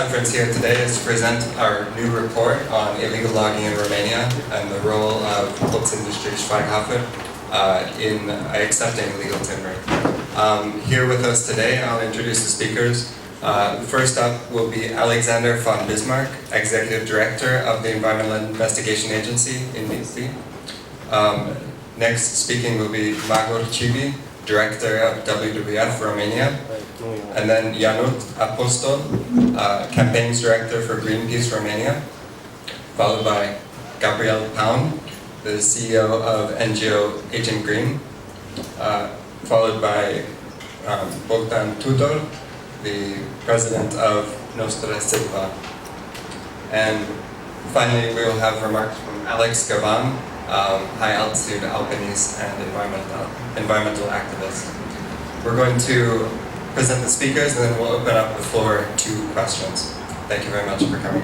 Conference here today is to present our new report on illegal logging in Romania and the role of Holzindustrie Schweighofer in accepting illegal timber. Here with us today, I'll introduce the speakers. First up will be Alexander von Bismarck, Executive Director of the Environmental Investigation Agency in DC. Next speaking will be Magor Cibi, Director of WWF Romania. And then Janut Apostol, Campaigns Director for Greenpeace Romania, followed by Gabriel Pound, the CEO of NGO Agent Green, followed by Bogdan Tudor, the President of Nostra Sigla. And finally, we will have remarks from Alex Gavan, high altitude alpinist and environmental activist. We're going to present the speakers, and then we'll open up the floor to questions. Thank you very much for coming.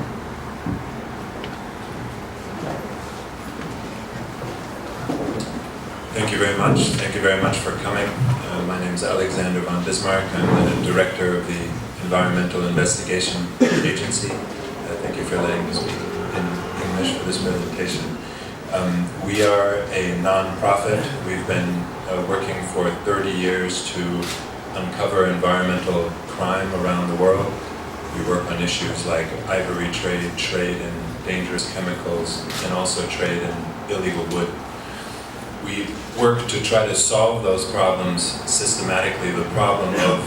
Thank you very much. Thank you very much for coming. My name is Alexander von Bismarck. I'm the Director of the Environmental Investigation Agency. Thank you for letting me speak in English for this presentation. We are a non-profit. We've been working for 30 years to uncover environmental crime around the world. We work on issues like ivory trade, trade in dangerous chemicals, and also trade in illegal wood. We work to try to solve those problems systematically, the problem of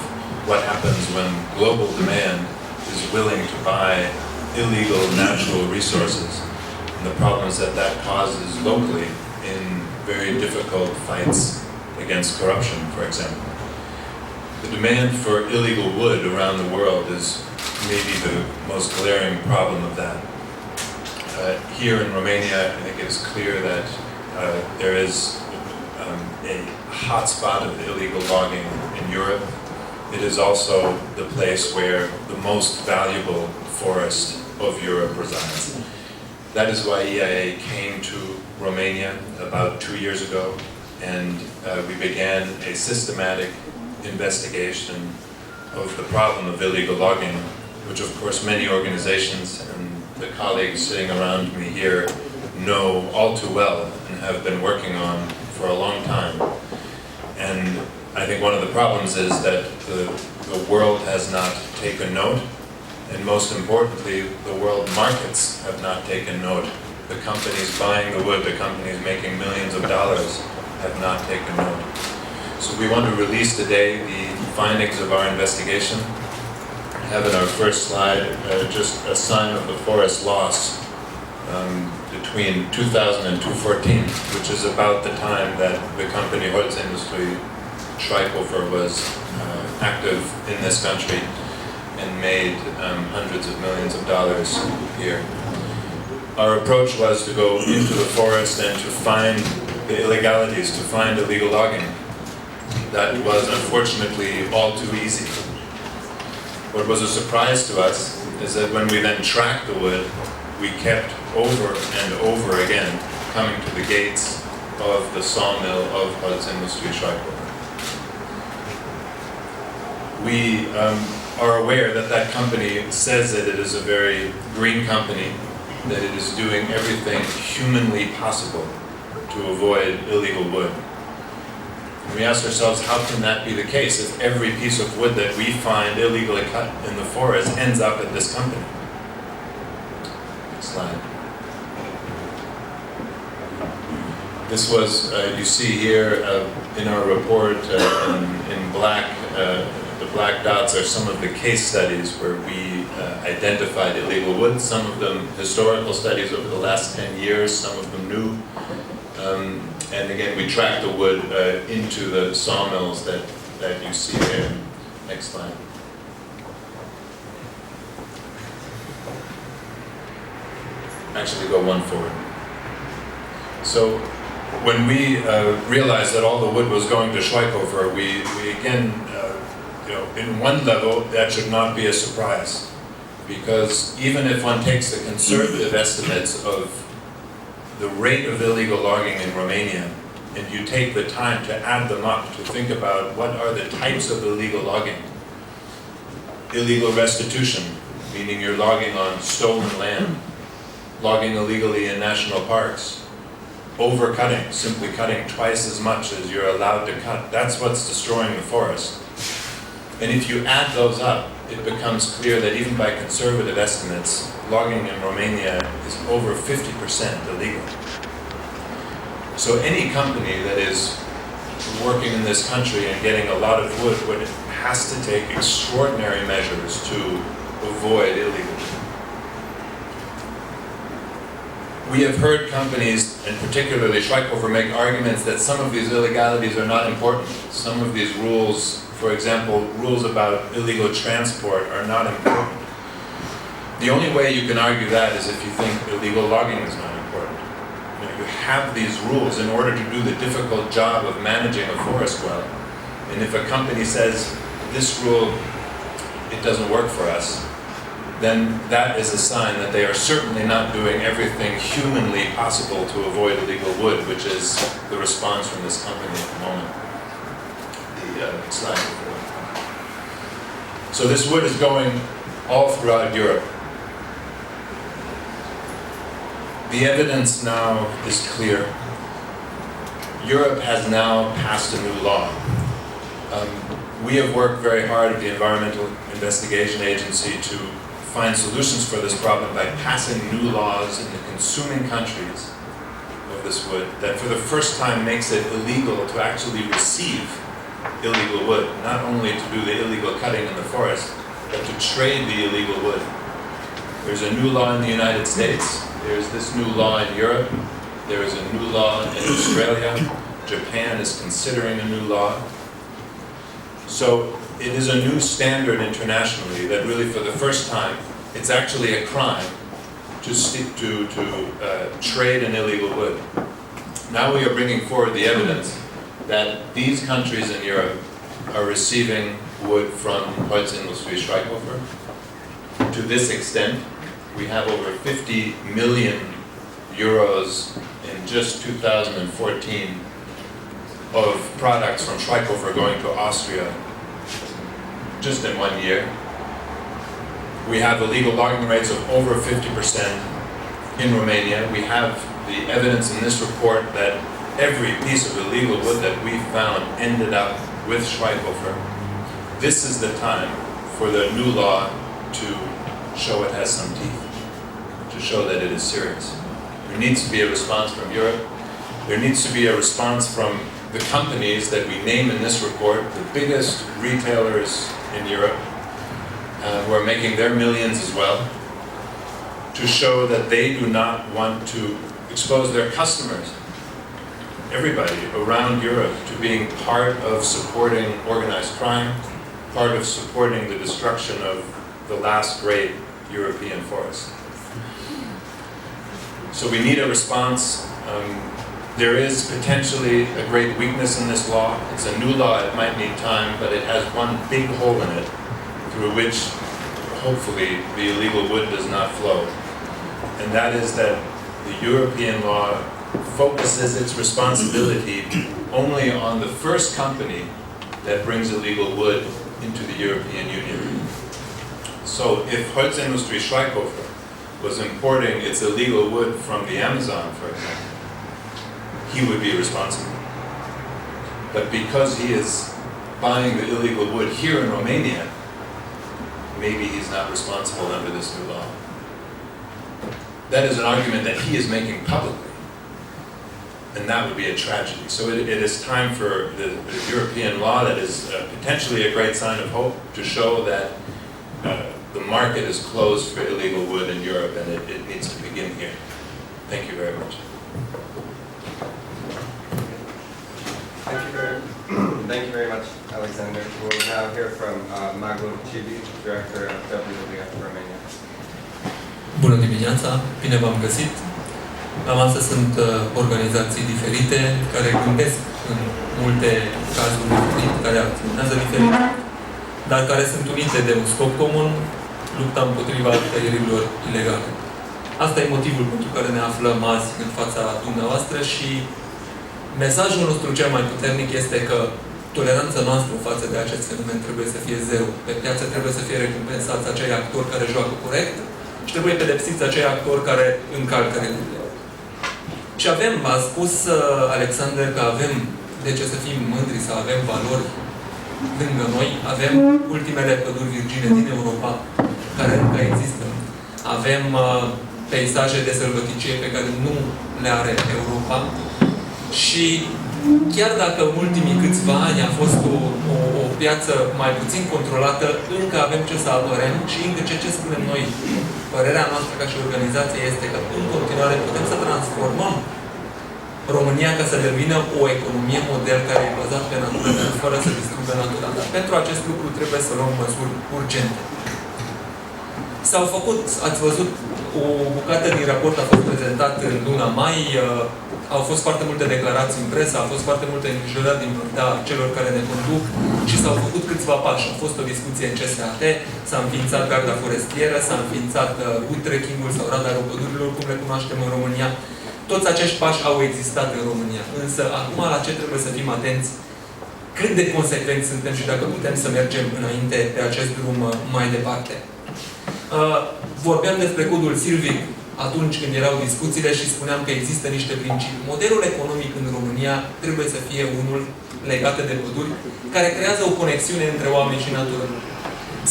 what happens when global demand is willing to buy illegal natural resources, and the problems that that causes locally in very difficult fights against corruption, for example. The demand for illegal wood around the world is maybe the most glaring problem of that. Here in Romania, I think it is clear that there is a hotspot of illegal logging in Europe. It is also the place where the most valuable forest of Europe resides. That is why EIA came to Romania about 2 years ago, and we began a systematic investigation of the problem of illegal logging, which of course many organizations and the colleagues sitting around me here know all too well and have been working on for a long time. And I think one of the problems is that the world has not taken note, and most importantly, the world markets have not taken note. The companies buying the wood, the companies making millions of dollars have not taken note. So we want to release today the findings of our investigation. I have in our first slide just a sign of the forest loss between 2000 and 2014, which is about the time that the company Holzindustrie Schweighofer was active in this country and made hundreds of millions of dollars here. Our approach was to go into the forest and to find the illegalities, to find illegal logging. That was unfortunately all too easy. What was a surprise to us is that when we then tracked the wood, we kept over and over again coming to the gates of the sawmill of Holzindustrie Schweighofer. We are aware that that company says that it is a very green company, that it is doing everything humanly possible to avoid illegal wood. And we asked ourselves, how can that be the case if every piece of wood that we find illegally cut in the forest ends up at this company? Next slide. This was, you see here in our report in black, the black dots are some of the case studies where we identified illegal wood, some of them historical studies over the last 10 years, some of them new. And again, we track the wood into the sawmills that you see there. Next slide. Actually, go one forward. So, when we realized that all the wood was going to Schweighofer, we again, in one level, that should not be a surprise. Because even if one takes the conservative estimates of the rate of illegal logging in Romania, and you take the time to add them up, to think about what are the types of illegal logging, illegal restitution, meaning you're logging on stolen land, logging illegally in national parks, overcutting, simply cutting twice as much as you're allowed to cut. That's what's destroying the forest. And if you add those up, it becomes clear that even by conservative estimates, logging in Romania is over 50% illegal. So any company that is working in this country and getting a lot of wood has to take extraordinary measures to avoid illegal. We have heard companies, and particularly Schweighofer, make arguments that some of these illegalities are not important. Some of these rules, for example, rules about illegal transport, are not important. The only way you can argue that is if you think illegal logging is not important. You have these rules in order to do the difficult job of managing a forest well. And if a company says, this rule, it doesn't work for us, then that is a sign that they are certainly not doing everything humanly possible to avoid illegal wood, which is the response from this company at the moment. The slide before. So this wood is going all throughout Europe. The evidence now is clear. Europe has now passed a new law. We have worked very hard at the Environmental Investigation Agency to find solutions for this problem by passing new laws in the consuming countries of this wood that for the first time makes it illegal to actually receive illegal wood, not only to do the illegal cutting in the forest, but to trade the illegal wood. There's a new law in the United States, there's this new law in Europe, there is a new law in Australia, Japan is considering a new law. So it is a new standard internationally that really for the first time, it's actually a crime to trade in illegal wood. Now we are bringing forward the evidence that these countries in Europe are receiving wood from Holzindustrie Schweighofer. To this extent, we have over 50 million euros in just 2014 of products from Schweighofer going to Austria just in 1 year. We have illegal logging rates of over 50% in Romania. We have the evidence in this report that every piece of illegal wood that we found ended up with Schweighofer. This is the time for the new law to show it has some teeth, to show that it is serious. There needs to be a response from Europe. There needs to be a response from the companies that we name in this report, the biggest retailers in Europe, who are making their millions as well, to show that they do not want to expose their customers, everybody around Europe, to being part of supporting organized crime, part of supporting the destruction of the last great European forest. So we need a response. There is potentially a great weakness in this law. It's a new law, it might need time, but it has one big hole in it through which hopefully the illegal wood does not flow. And that is that the European law focuses its responsibility only on the first company that brings illegal wood into the European Union. So if Holzindustrie Schweighofer was importing its illegal wood from the Amazon, for example, he would be responsible. But because he is buying the illegal wood here in Romania, maybe he's not responsible under this new law. That is an argument that he is making publicly, and that would be a tragedy. So it is time for the European law that is potentially a great sign of hope to show that the market is closed for illegal wood in Europe, and it needs to begin here. Thank you very much. Thank you very much, Alexander. We'll now hear from Magul Cibi, Director of WWF Romania. Bună dimineața, bine v-am găsit. Astea sunt organizații diferite care gândesc în multe cazuri diferite, care acționează diferit, dar care sunt unite de un scop comun, lupta împotriva tăierilor ilegale. Asta e motivul pentru care ne aflăm azi în fața dumneavoastră și mesajul nostru cel mai puternic este că toleranța noastră față de acest fenomen trebuie să fie zero. Pe piață trebuie să fie recompensați acei actori care joacă corect și trebuie pedepsiți acei actori care încalcă regulile. Și avem, a spus Alexander, că avem de ce să fim mândri, să avem valori lângă noi. Avem ultimele păduri virgine din Europa, care încă există. Avem peisaje de sălbăticie pe care nu le are Europa. Și chiar dacă în ultimii câțiva ani a fost o piață mai puțin controlată, încă avem ce să apărăm și încă ce spunem noi. Părerea noastră ca și organizație este că în continuare putem să transformăm România ca să devină o economie model care e bazat pe natură, dar fără să distrugă natura. Dar pentru acest lucru trebuie să luăm măsuri urgente. S-au făcut, ați văzut, o bucată din raport a fost prezentat în luna mai, au fost foarte multe declarații în presă, a fost foarte multe îngrijorări din partea celor care ne conduc și s-au făcut câțiva pași. A fost o discuție în CSAT, s-a înființat garda forestieră, s-a înființat trekking-ul sau radarul pădurilor, cum le cunoaștem în România. Toți acești pași au existat în România. Însă, acum la ce trebuie să fim atenți? Cât de consecvenți suntem și dacă putem să mergem înainte pe acest drum mai departe. Vorbeam despre codul silvic atunci când erau discuțiile și spuneam că există niște principii. Modelul economic în România trebuie să fie unul legat de păduri, care creează o conexiune între oameni și natură.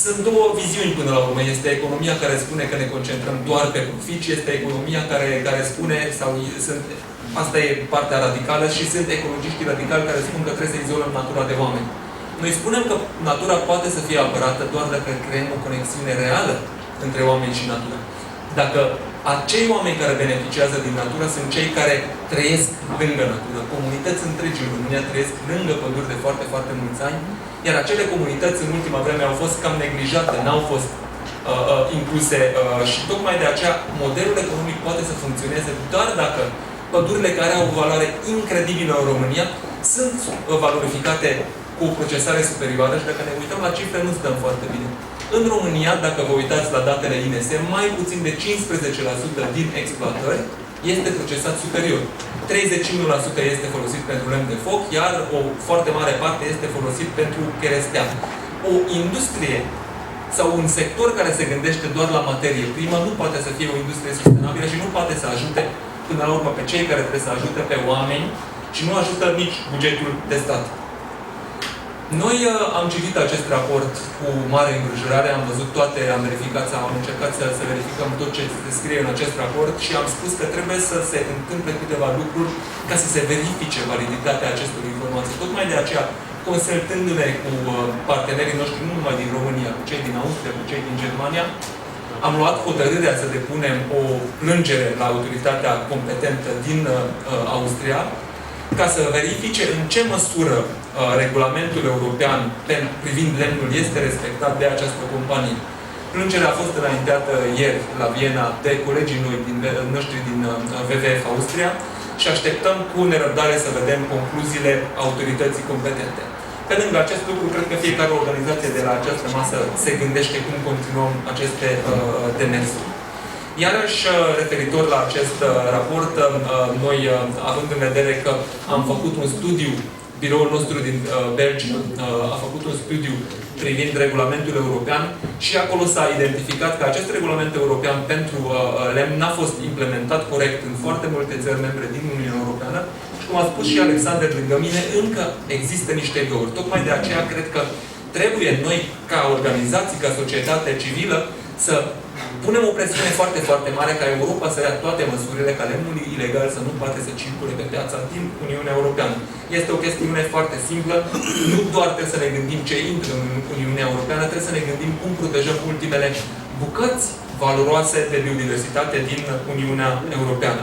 Sunt două viziuni până la urmă. Este economia care spune că ne concentrăm doar pe profit și este economia care spune, sau asta e partea radicală, și sunt ecologiștii radicali care spun că trebuie să izolăm natura de oameni. Noi spunem că natura poate să fie apărată doar dacă creăm o conexiune reală între oameni și natură. Dacă acei oameni care beneficiază din natură sunt cei care trăiesc lângă natură. Comunități întregi în România trăiesc lângă păduri de foarte, foarte mulți ani, iar acele comunități în ultima vreme au fost cam neglijate, n-au fost incluse și tocmai de aceea modelul economic poate să funcționeze doar dacă pădurile care au o valoare incredibilă în România sunt valorificate cu o procesare superioară și dacă ne uităm la cifre, nu stăm foarte bine. În România, dacă vă uitați la datele INS, mai puțin de 15% din exploatări este procesat superior. 31% este folosit pentru lemn de foc, iar o foarte mare parte este folosit pentru cherestea. O industrie sau un sector care se gândește doar la materie primă nu poate să fie o industrie sustenabilă și nu poate să ajute până la urmă pe cei care trebuie să ajute pe oameni și nu ajută nici bugetul de stat. Noi am citit acest raport cu mare îngrijorare, am văzut toate, am verificat, am încercat să verificăm tot ce se scrie în acest raport și am spus că trebuie să se întâmple câteva lucruri ca să se verifice validitatea acestor informații. Tocmai de aceea, consultându-ne cu partenerii noștri, nu numai din România, cu cei din Austria, cu cei din Germania, am luat hotărârea să depunem o plângere la autoritatea competentă din Austria, ca să verifice în ce măsură regulamentul european privind lemnul este respectat de această companie. Plângerea a fost înaintată ieri la Viena de colegii noștri din WWF Austria și așteptăm cu nerăbdare să vedem concluziile autorității competente. Pe lângă acest lucru, cred că fiecare organizație de la această masă se gândește cum continuăm aceste demersuri. Iarăși, referitor la acest raport, noi, având în vedere că am făcut un studiu, biroul nostru din Belgia a făcut un studiu privind regulamentul european și acolo s-a identificat că acest regulament european pentru lemn n-a fost implementat corect în foarte multe țări membre din Uniunea Europeană și, cum a spus și Alexander lângă mine, încă există niște găuri. Tocmai de aceea cred că trebuie noi, ca organizații, ca societate civilă, să punem o presiune foarte, foarte mare ca Europa să ia toate măsurile ca lemnul ilegal să nu poate să circule pe piața din Uniunea Europeană. Este o chestiune foarte simplă. Nu doar trebuie să ne gândim ce intră în Uniunea Europeană, trebuie să ne gândim cum protejăm ultimele bucăți valoroase de biodiversitate din Uniunea Europeană.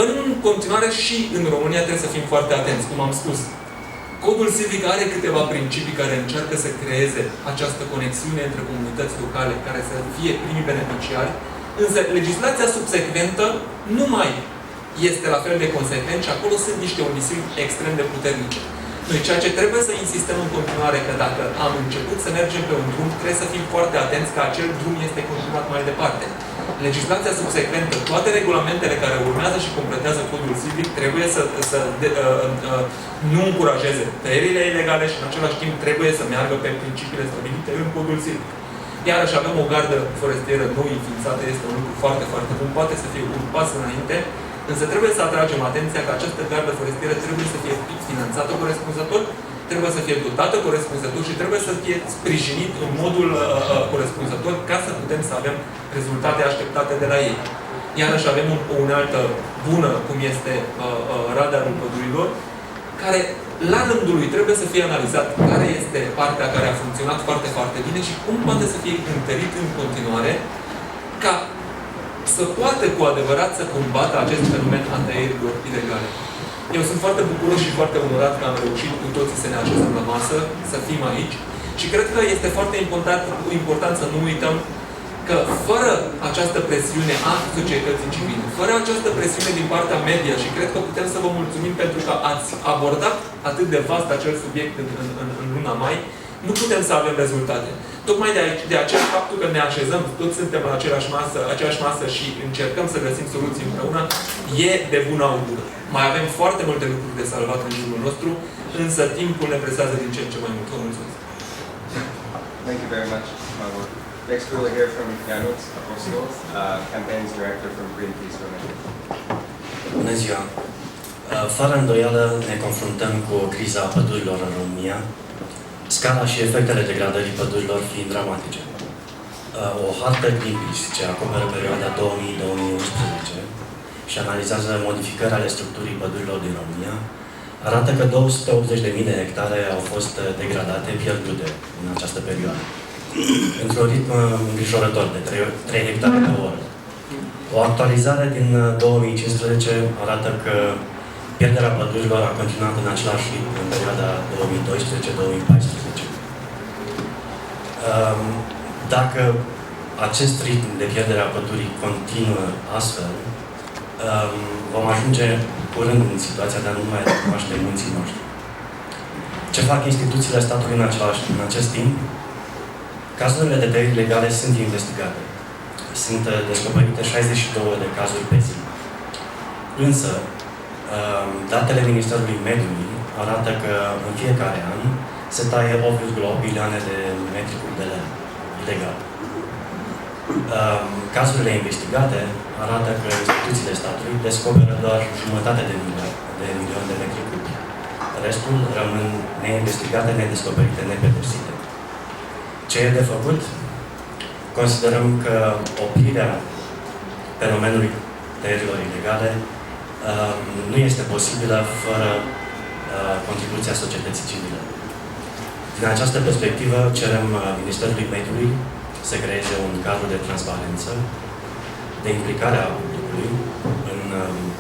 În continuare și în România trebuie să fim foarte atenți, cum am spus. Codul civic are câteva principii care încearcă să creeze această conexiune între comunități locale care să fie primii beneficiari, însă legislația subsecventă nu mai este la fel de consecvent și acolo sunt niște omisiuni extrem de puternice. Noi ceea ce trebuie să insistăm în continuare că dacă am început să mergem pe un drum, trebuie să fim foarte atenți că acel drum este continuat mai departe. legislația subsecventă, toate regulamentele care urmează și completează codul civic trebuie să nu încurajeze tăierile ilegale și în același timp trebuie să meargă pe principiile stabilite în codul civic. Iarăși avem o gardă forestieră nou înființată, este un lucru foarte, foarte bun, poate să fie un pas înainte, însă trebuie să atragem atenția că această gardă forestieră trebuie să fie finanțată corespunzător, trebuie să fie dotată corespunzător și trebuie să fie sprijinit în modul corespunzător ca să putem să avem rezultate așteptate de la ei. Iarăși avem o unealtă bună, cum este radarul pădurilor, care la rândul lui trebuie să fie analizat care este partea care a funcționat foarte, foarte bine și cum poate să fie întărit în continuare ca să poată cu adevărat să combată acest fenomen al tăierilor ilegale. Eu sunt foarte bucuros și foarte onorat că am reușit cu toții să ne așezăm la masă, să fim aici și cred că este foarte important să nu uităm că fără această presiune a societății civile, fără această presiune din partea media, și cred că putem să vă mulțumim pentru că ați abordat atât de vast acel subiect în luna mai, nu putem să avem rezultate. Tocmai de aceea faptul că ne așezăm, toți suntem la aceeași masă și încercăm să găsim soluții împreună, e de bună augură. Mai avem foarte multe lucruri de salvat în jurul nostru, însă timpul ne presează din ce în ce mai mult. Vă mulțumesc! Thank you very much. Next we will hear from Uniunii Europene, Campaigns Director from Greenpeace Romania. Bună ziua! Fără îndoială ne confruntăm cu criza pădurilor în România, scala și efectele degradării pădurilor fiind dramatice. O hartă Greenpeace ce acoperă perioada 2000-2011 și analizează modificări ale structurii pădurilor din România, arată că 280.000 de hectare au fost degradate, pierdute în această perioadă, într-un ritm îngrijorător de 3 hectare pe oră. O actualizare din 2015 arată că pierderea pădurilor a continuat în același ritm în perioada 2012-2014. Dacă acest ritm de pierdere a pădurii continuă astfel, vom ajunge curând în situația de a nu mai recunoaște munții noștri. Ce fac instituțiile statului în acest timp? Cazurile de tăieri ilegale sunt investigate. Sunt descoperite 62 de cazuri pe zi. Însă, datele Ministerului Mediului arată că în fiecare an se taie 8,8 milioane de metri cub de lemn ilegal. Cazurile investigate arată că instituțiile statului descoperă doar jumătate de milion de metri cubi. Restul rămân neinvestigate, nedescoperite, nepedepsite. Ce e de făcut? Considerăm că oprirea fenomenului tăierilor ilegale nu este posibilă fără contribuția societății civile. Din această perspectivă, cerem Ministerului Mediului să creeze un cadru de transparență, de implicare a publicului în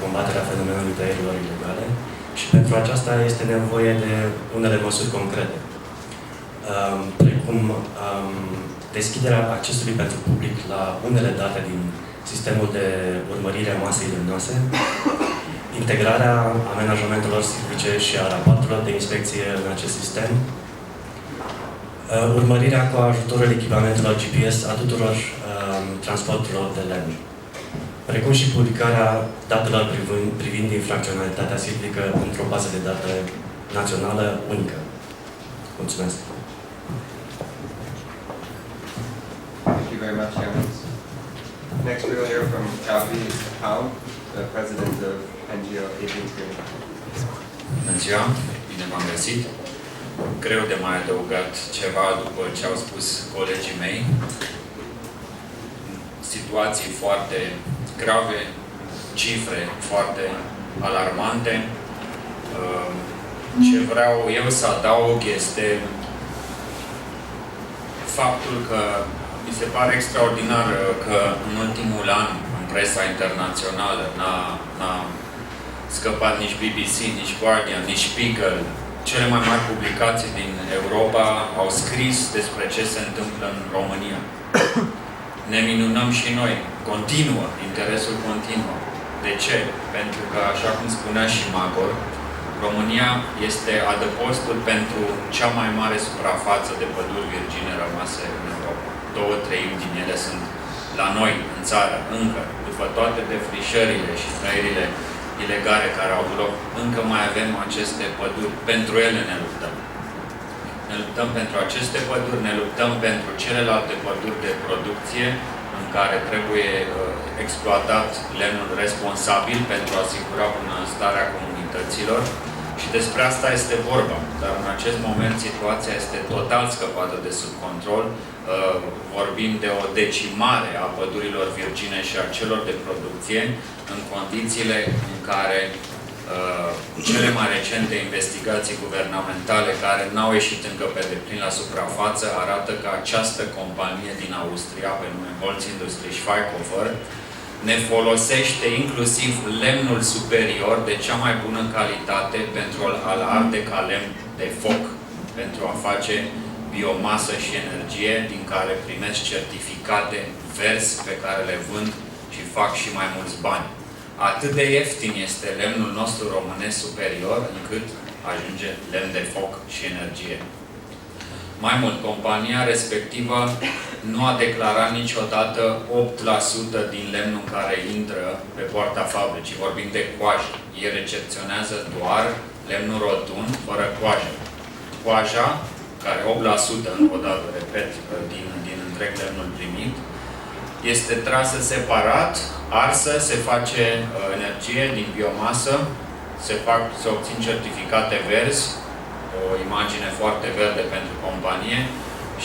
combaterea fenomenului tăierilor ilegale și pentru aceasta este nevoie de unele măsuri concrete, precum deschiderea accesului pentru public la unele date din sistemul de urmărire a masei lemnoase, integrarea amenajamentelor silvice și a rapoartelor de inspecție în acest sistem, urmărirea cu ajutorul echipamentelor GPS a tuturor transporturilor de lemn, precum și publicarea datelor privind infracționalitatea silvică într-o bază de date națională unică. Mulțumesc! Thank you very much, Janis. Next we will hear from Grafic XX, the president of NGO Agents Green. Bună ziua, bine v-am găsit. Greu de mai adăugat ceva după ce au spus colegii mei. Situații foarte grave, cifre foarte alarmante. Ce vreau eu să adaug este faptul că mi se pare extraordinar că în ultimul an, în presa internațională, n-a scăpat nici BBC, nici Guardian, nici Spiegel. Cele mai mari publicații din Europa au scris despre ce se întâmplă în România. Ne minunăm și noi. Continuă. Interesul continuă. De ce? Pentru că, așa cum spunea și Magor, România este adăpostul pentru cea mai mare suprafață de păduri virgine rămase în Europa. 2/3 din ele sunt la noi, în țară, încă, după toate defrișările și tăierile ilegale care au loc, încă mai avem aceste păduri. Pentru ele ne luptăm. Ne luptăm pentru aceste păduri, ne luptăm pentru celelalte păduri de producție în care trebuie exploatat lemnul responsabil pentru a asigura bunăstarea comunităților. Și despre asta este vorba. Dar în acest moment situația este total scăpată de sub control. Vorbim de o decimare a pădurilor virgine și a celor de producție în condițiile în care cele mai recente investigații guvernamentale, care n-au ieșit încă pe deplin la suprafață, arată că această companie din Austria, pe nume Holzindustrie Schweighofer, ne folosește inclusiv lemnul superior de cea mai bună calitate pentru a-l arde ca lemn de foc, pentru a face biomasă și energie, din care primesc certificate verzi pe care le vând și fac și mai mulți bani. Atât de ieftin este lemnul nostru românesc superior, încât ajunge lemn de foc și energie. Mai mult, compania respectivă nu a declarat niciodată 8% din lemnul care intră pe poarta fabricii. Vorbim de coajă. Ei recepționează doar lemnul rotund, fără coajă. Coaja, care 8%, încă o dată, repet, din întreg lemnul primit, este trasă separat, arsă, se face energie din biomasă, se obțin certificate verzi, o imagine foarte verde pentru companie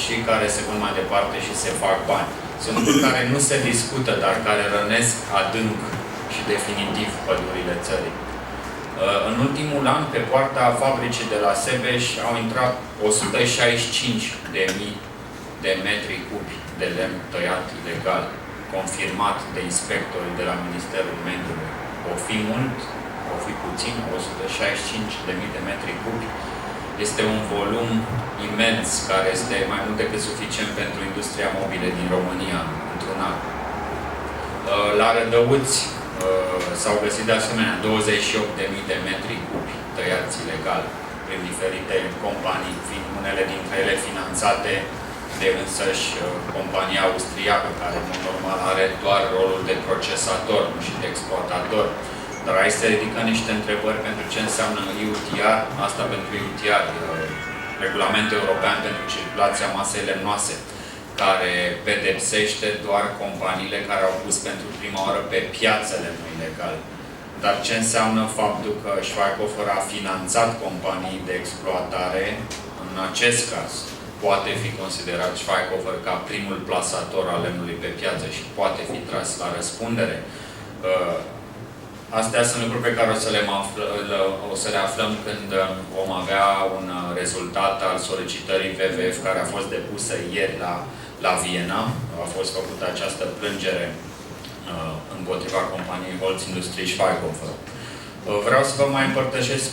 și care se pun mai departe și se fac bani. Sunt lucruri care nu se discută, dar care rănesc adânc și definitiv pădurile țării. În ultimul an, pe poarta fabricii de la Sebeș au intrat 165.000 de metri cubi de lemn tăiat ilegal, confirmat de inspectorii de la Ministerul Mediului. O fi mult, o fi puțin, 165.000 de metri cubi. Este un volum imens, care este mai mult decât suficient pentru industria mobilă din România, într-un an. La Rădăuți s-au găsit de asemenea 28.000 de metri cubi tăiați ilegal prin diferite companii, fiind unele dintre ele finanțate de însăși compania austriacă, care, în normal, are doar rolul de procesator, nu și de exploatator. Dar aici se ridică niște întrebări pentru ce înseamnă UTR, asta pentru UTR, Regulamentul European pentru Circulația Masei Lemnoase, care pedepsește doar companiile care au pus pentru prima oară pe piață lemnul ilegal. Dar ce înseamnă faptul că Schweighofer a finanțat companii de exploatare? În acest caz, poate fi considerat Schweighofer ca primul plasator al lemnului pe piață și poate fi tras la răspundere. Astea sunt lucruri pe care o să le aflăm când vom avea un rezultat al solicitării WWF care a fost depusă ieri la Viena. A fost făcută această plângere împotriva companiei Holzindustrie Schweighofer. Vreau să vă mai împărtășesc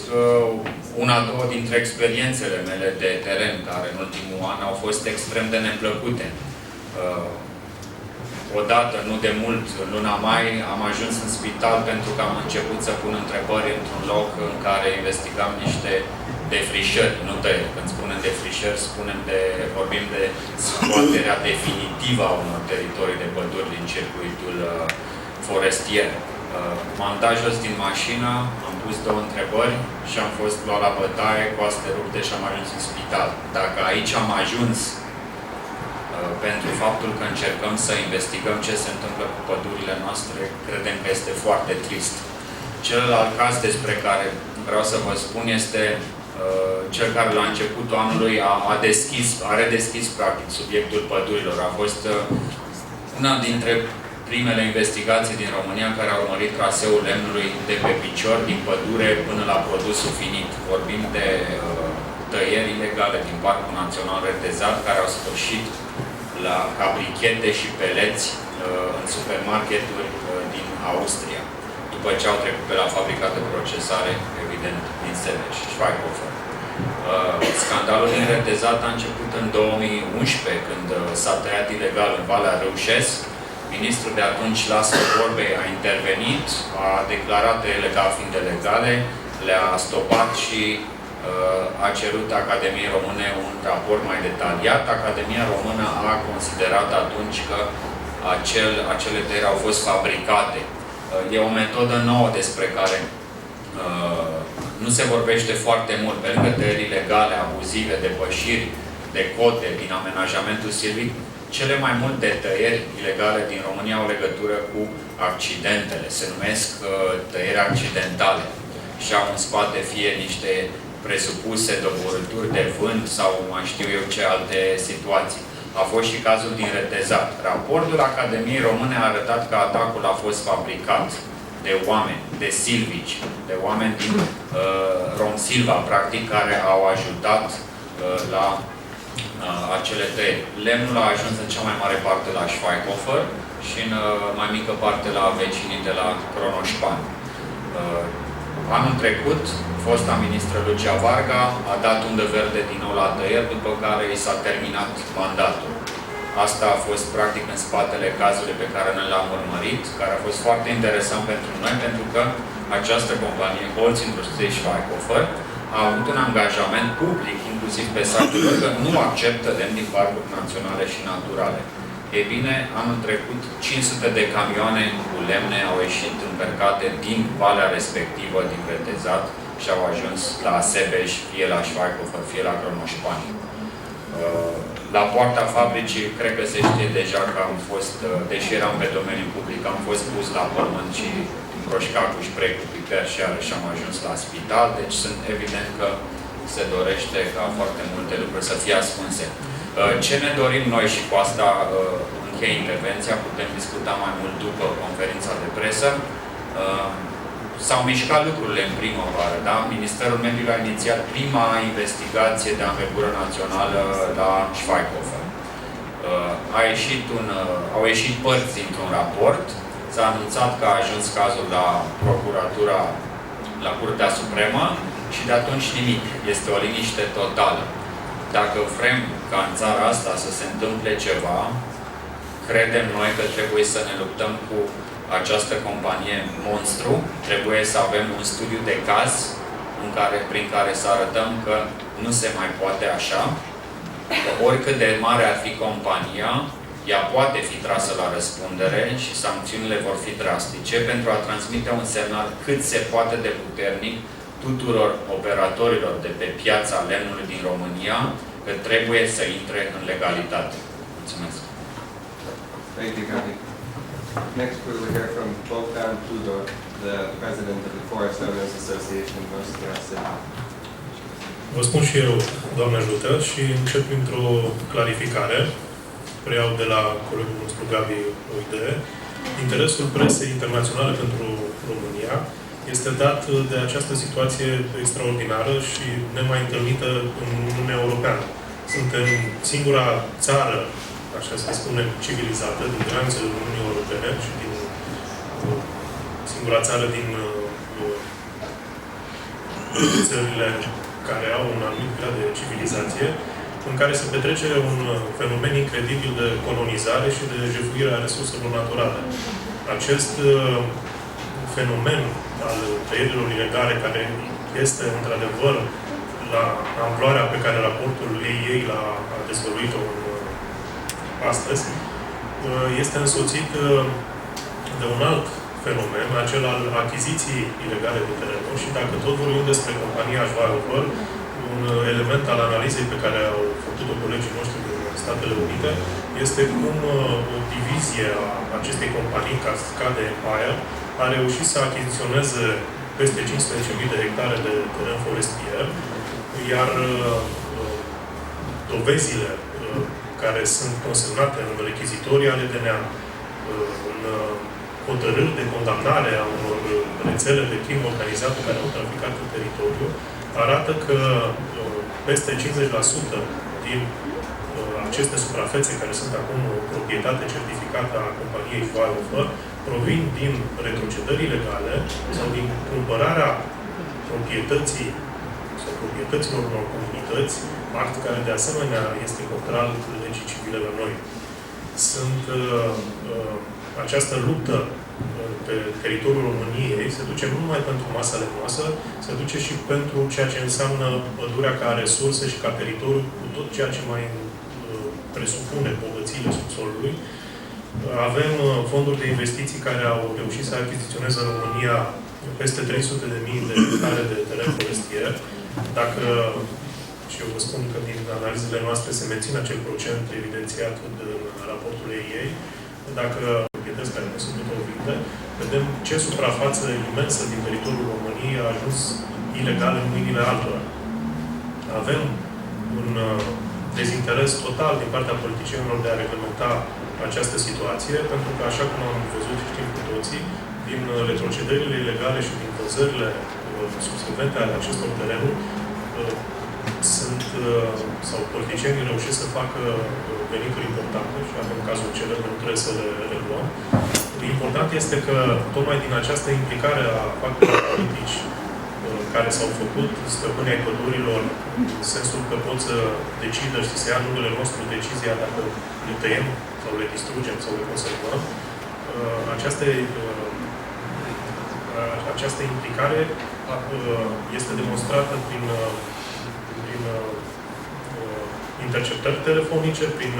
una-două dintre experiențele mele de teren, care în ultimul an au fost extrem de neplăcute. Odată, nu de mult, în luna mai, am ajuns în spital pentru că am început să pun întrebări într-un loc în care investigam niște defrișări, nu tăieri. Când spunem defrișări, vorbim de scoaterea definitivă a unor teritorii de păduri din circuitul forestier. M-am dat jos din mașină, am pus două întrebări și am fost luat la bătaie, coaste rupte și am ajuns în spital. Dacă aici am ajuns pentru faptul că încercăm să investigăm ce se întâmplă cu pădurile noastre, credem că este foarte trist. Celălalt caz despre care vreau să vă spun este cel care la începutul anului a redeschis practic subiectul pădurilor. A fost una dintre primele investigații din România care a urmărit traseul lemnului de pe picior, din pădure până la produsul finit. Vorbim de tăieri ilegale din Parcul Național Retezat, care au sfârșit ca brichete și peleți în supermarketuri din Austria, după ce au trecut pe la fabrica de procesare, evident, din Sebeș, Schweighofer. Scandalul din Retezat a început în 2011, când s-a tăiat ilegal în Valea Râușesc. Ministrul de atunci, Laslo Vorbei, a intervenit, a declarat ele ca fiind legale, le-a stopat și a cerut Academiei Române un raport mai detaliat. Academia Română a considerat atunci că acele tăieri au fost fabricate. E o metodă nouă despre care nu se vorbește foarte mult. Pe lângă tăieri ilegale, abuzive, depășiri de cote din amenajamentul silvic, cele mai multe tăieri ilegale din România au legătură cu accidentele. Se numesc tăieri accidentale și au în spate fie niște presupuse doborâturi de vânt sau mai știu eu ce alte situații. A fost și cazul din Retezat. Raportul Academiei Române a arătat că atacul a fost fabricat de oameni, de silvici, de oameni din Romsilva, practic, care au ajutat la acele tăieri. Lemnul a ajuns în cea mai mare parte la Schweighofer și în mai mică parte la vecinii de la Cronoșpani. Anul trecut, fosta ministră Lucia Varga a dat undă verde din nou la tăieri, după care i s-a terminat mandatul. Asta a fost practic în spatele cazului pe care noi l-am urmărit, care a fost foarte interesant pentru noi, pentru că această companie, Holzindustrie Schweighofer, a avut un angajament public, inclusiv pe site-ul lor, că nu acceptă lemn din parcuri naționale și naturale. Ei bine, anul trecut, 500 de camioane cu lemne au ieșit încărcate din valea respectivă, din Retezat, și au ajuns la Sebeș, fie la Schweighofer, fie la Cronoșpani. La poarta fabricii, cred că se știe deja că am fost, deși eram pe domeniul public, am fost pus la pământ și împroșcat cu spray cu piper și am ajuns la spital, deci sunt evident că se dorește ca foarte multe lucruri să fie ascunse. Ce ne dorim noi, și cu asta închei intervenția, putem discuta mai mult după conferința de presă. S-au mișcat lucrurile în primăvară, da? Ministerul Mediului a inițiat prima investigație de anvergură națională la Schweighofer. Au ieșit părți dintr-un raport, s-a anunțat că a ajuns cazul la Procuratura, la Curtea Supremă și de atunci nimic. Este o liniște totală. Dacă vrem ca în țara asta să se întâmple ceva, credem noi că trebuie să ne luptăm cu această companie monstru, trebuie să avem un studiu de caz prin care să arătăm că nu se mai poate așa, că oricât de mare ar fi compania, ea poate fi trasă la răspundere și sancțiunile vor fi drastice pentru a transmite un semnal cât se poate de puternic tuturor operatorilor de pe piața lemnului din România că trebuie să intre în legalitate. Mulțumesc! Thank you, Grafic. Next, we will hear from Bogdan Tudor, the president of the Forest Owners Association in Austria. Vă spun și eu, Doamne ajută, și încep printr-o clarificare. Preiau de la colegul nostru Gabi o idee. Interesul presei internaționale pentru România este dat de această situație extraordinară și nemai întâlnită în Uniunea Europeană. Suntem singura țară, așa să spunem, civilizată, din granițele Uniunii Europene și din singura țară din țările care au un anumit grad de civilizație, în care se petrece un fenomen incredibil de colonizare și de jefuire a resurselor naturale. Acest fenomen al tăierilor ilegale, care este, într-adevăr, la amploarea pe care raportul EIA a dezvăluit-o astăzi, este însoțit de un alt fenomen, acel al achiziției ilegale de terenuri, și dacă tot vorbim despre compania Schweighofer, un element al analizei pe care au făcut-o colegii noștri din Statele Unite este cum o divizie a acestei companii, cascade Empire, a reușit să achiziționeze peste 15.000 de hectare de teren forestier, iar dovezile care sunt consemnate în rechizitorii ale DNA, în hotărâri de condamnare a unor rețele de crimă organizată care au traficat în teritoriu, arată că peste 50% din aceste suprafețe, care sunt acum o proprietate certificată a companiei Schweighofer, provin din retrocedări ilegale sau din cumpărarea proprietății sau proprietăților unor comunități, act care de asemenea este contrar legii civile la noi. Această luptă pe teritoriul României se duce nu numai pentru masa lemnoasă, se duce și pentru ceea ce înseamnă pădurea ca resursă și ca teritoriu, cu tot ceea ce mai presupune bogățiile subsolului. Avem fonduri de investiții care au reușit să achiziționeze în România peste 300.000 de hectare de teren forestier. Dacă, și eu vă spun că din analizele noastre se menține acel procent evidențiat în raportul EIA, dacă proprietăți care nu sunt vinde, vedem ce suprafață imensă din teritoriul României a ajuns ilegal în mâinile altora. Avem un dezinteres total din partea politicienilor de a reglementa această situație, pentru că, așa cum am văzut și știm cu toții, din retrocedările ilegale și din vânzările subsecvente ale acestor terenuri, sau politicienii reușesc să facă venituri importante și avem cazul cele, nu trebuie să le reluăm. Important este că, tocmai din această implicare a factorilor politici care s-au făcut stăpâni ai pădurilor, în sensul că pot să decidă și să ia numele nostru decizia dacă le tăiem sau le distrugem sau le conservăm, această implicare este demonstrată prin interceptări telefonice, prin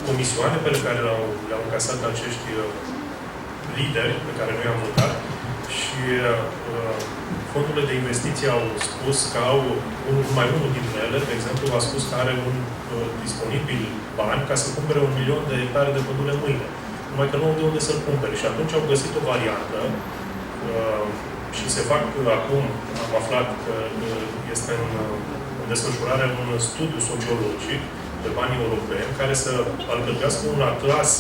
comisioane pe care le-au încasat acești lideri pe care noi am votat și fondurile de investiții au spus că au mai unul dintre ele, de exemplu, a spus că are un disponibil bani ca să cumpere 1.000.000 de hectare de pădure mâine. Numai că nu au de unde să-l cumpere. Și atunci au găsit o variantă și se fac acum, am aflat că este în desfășurare un studiu sociologic de bani europeni care să alcătuiască un atlas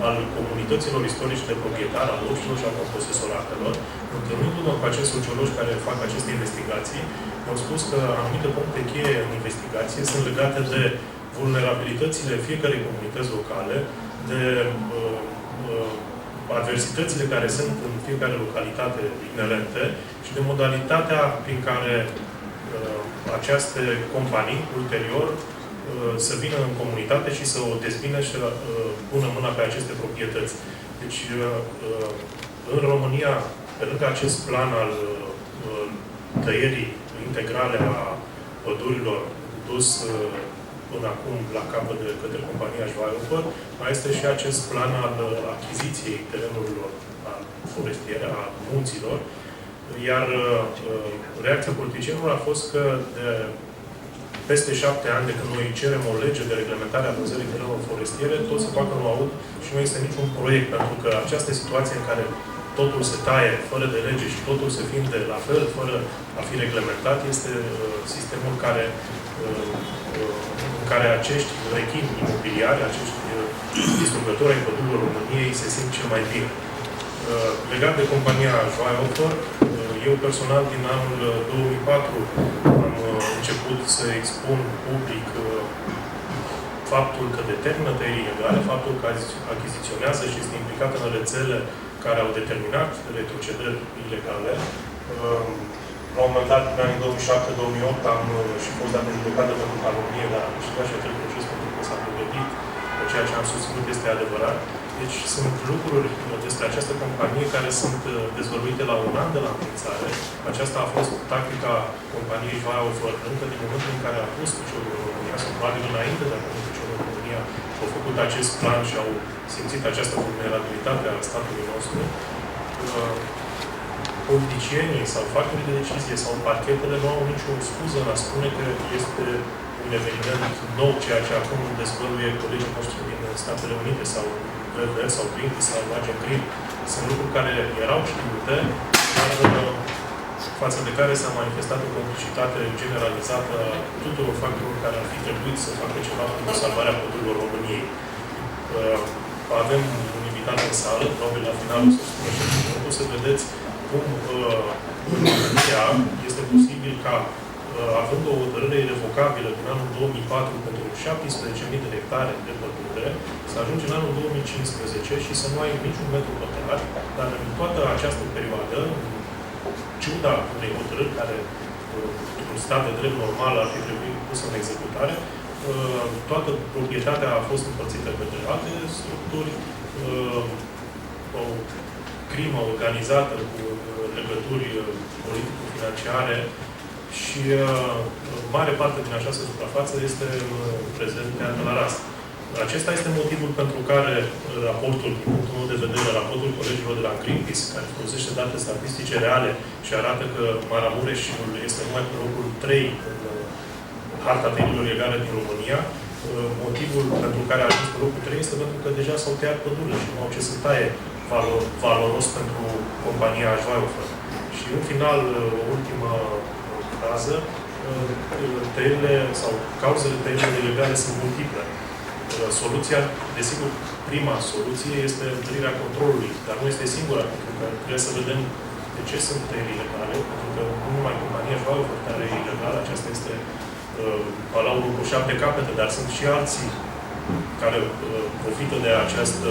al comunităților istorice de proprietari, al locilor și al posesoratelor. Întâlnindu-mă cu acești sociologi care fac aceste investigații, au spus că anumite puncte cheie în investigație sunt legate de vulnerabilitățile fiecărei comunități locale, de adversitățile care sunt în fiecare localitate inerente și de modalitatea prin care aceste companii, ulterior, să vină în comunitate și să o dezbină și să pună mâna pe aceste proprietăți. Deci, în România, pe lângă acest plan al tăierii integrale a pădurilor dus până acum la capăt de către compania Schweighofer, mai este și acest plan al achiziției terenurilor forestiere, a munților, iar reacția politicienilor a fost că de peste 7 ani de când noi cerem o lege de reglementare a vânzării terenurilor forestiere, tot se facă nu aud și nu este niciun proiect, pentru că această situație în care totul se taie fără de lege și totul se vinde la fel, fără a fi reglementat, este sistemul în care acești rechini imobiliari, acești distrugători ai pădurilor României se simt cel mai bine. Legat de compania Schweighofer, eu personal din anul 2004 am început să expun public faptul că determină tăieri ilegale, faptul că achiziționează și este implicat în rețele care au determinat retrocedări ilegale. La un moment dat, în anii 2007-2008, am și fost dat în judecată pentru calomnie, dar am câștigat și acel proces pentru că s-a dovedit că ceea ce am susținut este adevărat. Deci sunt lucruri despre această companie care sunt dezvăluite la un an de la înființare. Aceasta a fost tactica companiei Schweighofer încă din momentul în care a pus piciorul în România, sau probabil înainte de a pune piciorul în România, au făcut acest plan și au simțit această vulnerabilitate a statului nostru. Politicienii sau factorii de decizie sau parchetele nu au nicio scuză în a spune că este un eveniment nou, ceea ce acum dezvăluie colegii noștri din Statele Unite sau VV sau Greenpeace sau Agent Green. Sunt lucruri care erau știute, dar față de care s-a manifestat o complicitate generalizată a tuturor factorilor care ar fi trebuit să facă ceva pentru salvarea pădurilor României. Avem un invitat în sală, probabil la final o să spună și o să vedeți cum în România este posibil ca, având o hotărâre irrevocabilă din anul 2004 pentru 17.000 de hectare de pădure, să ajungi în anul 2015 și să nu ai niciun metru pătrat, dar în toată această perioadă, în ciuda unei hotărâri care, într-un stat de drept normal, ar fi trebuit pusă în executare, toată proprietatea a fost împărțită către alte structuri, o crimă organizată cu legături politico-financiare și mare parte din această suprafață este în prezent teată la rast. Acesta este motivul pentru care raportul, din punctul meu de vedere, raportul colegilor de la Greenpeace, care folosește date statistice reale și arată că Maramureșul este numai pe locul 3 în harta tăierilor legale din România, motivul pentru care a ajuns pe locul 3 este pentru că deja s-au tăiat pădurile și nu au ce să taie valoros pentru compania Schweighofer. Și în final, o ultimă frază, tăierile sau cauzele tăierilor ilegale sunt multiple. Soluția, desigur, prima soluție este întărirea controlului, dar nu este singura, pentru că trebuie să vedem de ce sunt tăieri ilegale, pentru că nu numai compania Schweighofer care e ilegală, aceasta este balaurul cu 7 capete, dar sunt și alții care profită de această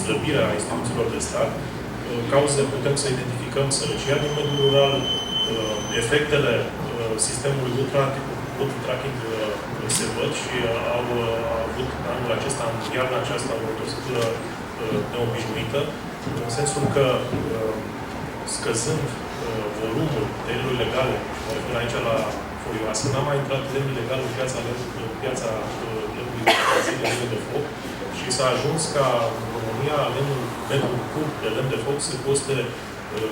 slăbire a instituțiilor de stat. Cauze putem să identificăm sărăcia din mediul rural, efectele sistemului wood tracking se văd și au avut anul acesta, în iarna aceasta, o întorsătură neobișnuită, în sensul că scăzând volumul tăierilor ilegale, și mă refer aici la folioasă, n-a mai intrat lemn ilegal în piața lemnului de foc și s-a ajuns ca în România lemnul metru cub de lemn de foc se coste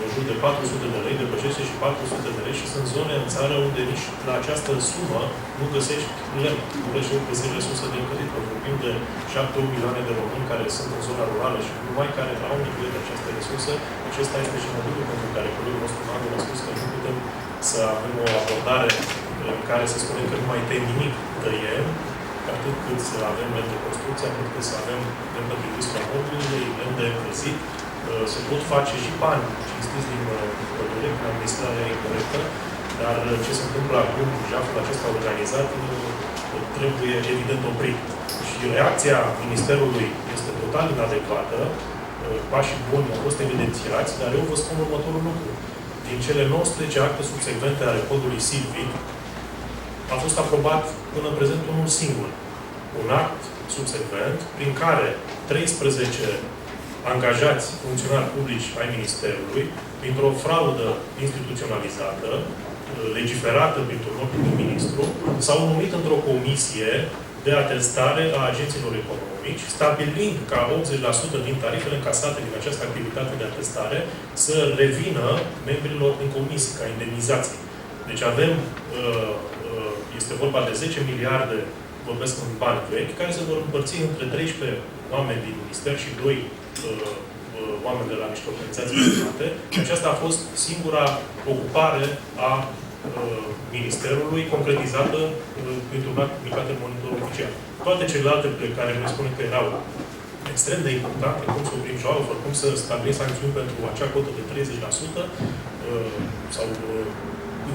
în jur de 400 de lei, depășește și 400 de lei și sunt zone în țară unde nici la această sumă nu găsești lemn, nu găsești resurse de încălit. Vorbim de 7-8 milioane de români care sunt în zona rurală și numai care au nevoie de această resursă. Acesta este și motivul pentru care colegul nostru Mare a spus că nu putem să avem o abordare în care să spunem că nu mai tăiem nimic, tăiem, atât cât să avem lemn de construcție, atât cât să avem lemn de industria mobilului, lemn de încălzit. Se pot face și bani cinstiți din pădure, prin administrarea incorrectă, dar ce se întâmplă acum, jaful acesta organizat, trebuie evident oprit. Și reacția Ministerului este total inadecvată, pașii buni au fost evidențiați, dar eu vă spun următorul lucru. Din cele 19 acte subsecvente ale codului civic, a fost aprobat până în prezent unul singur. Un act subsecvent prin care 13 angajați funcționari publici ai Ministerului, printr-o fraudă instituționalizată, legiferată printr-un ordin de ministru, s-au numit într-o comisie de atestare a agenților economici, stabilind ca 80% din tarifele încasate din această activitate de atestare să revină membrilor din comisie, ca indemnizații. Deci avem, este vorba de 10 miliarde, vorbesc în bani vechi, care se vor împărți între 13 oameni din minister și 2 oameni de la niște organizații private. Aceasta a fost singura ocupare a Ministerului, concretizată printr-un act publicat în monitor oficial. Toate celelalte pe care noi spunem că erau extrem de importante, cum să oprim Schweighofer, cum să stabilim sancțiuni pentru acea cotă de 30%, sau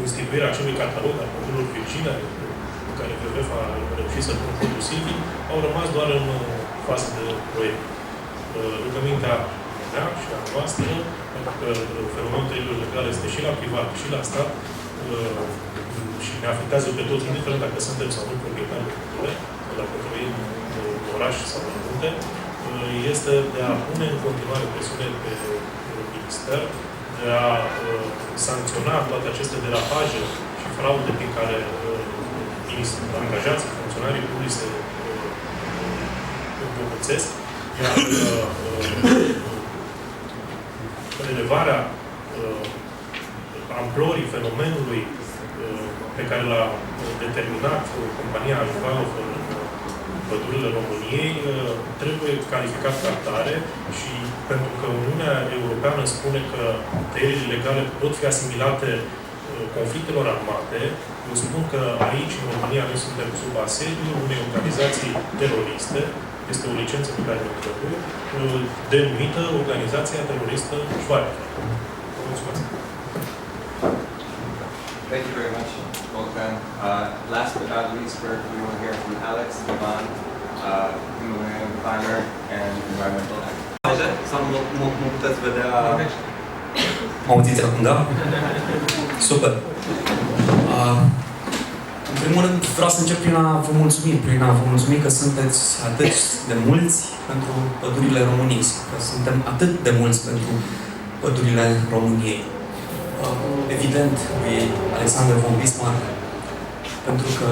instituirea acelui catalog al pădurilor virgine, în care WWF a reușit să pună codul civic, au rămas doar în fază de proiect. Rugămintea mea și a noastră, pentru că fenomenul tăierilor legale este și la privat, și la stat, și ne afectează pe toți, indiferent dacă suntem sau nu proprietari de cultură, dacă trăim în oraș sau în munte, este de a pune în continuare presiune pe minister, de a sancționa toate aceste derapaje și fraude prin care angajații, funcționarii publici se îmbogățesc, iar relevarea amplorii fenomenului pe care l-a determinat compania Schweighofer în pădurile României trebuie calificat ca atare și pentru că Uniunea Europeană spune că tăierile ilegale pot fi asimilate conflictelor armate, eu spun că aici, în România, noi suntem sub asediul unei organizații teroriste, este o licență pe care o trebuie, denumită Organizația Teroristă Schweighofer. Mulțumesc! Thank you very much, Volkan. Last but not least, we will hear from Alex, Ivan, climber and environmental activist. Sau mă puteți vedea... Mă auziți acum, da? Super! În primul rând, vreau să încep prin a vă mulțumi, că sunteți atât de mulți pentru pădurile României, că suntem atât de mulți pentru pădurile României. Evident, lui Alexander von Bismarck, pentru că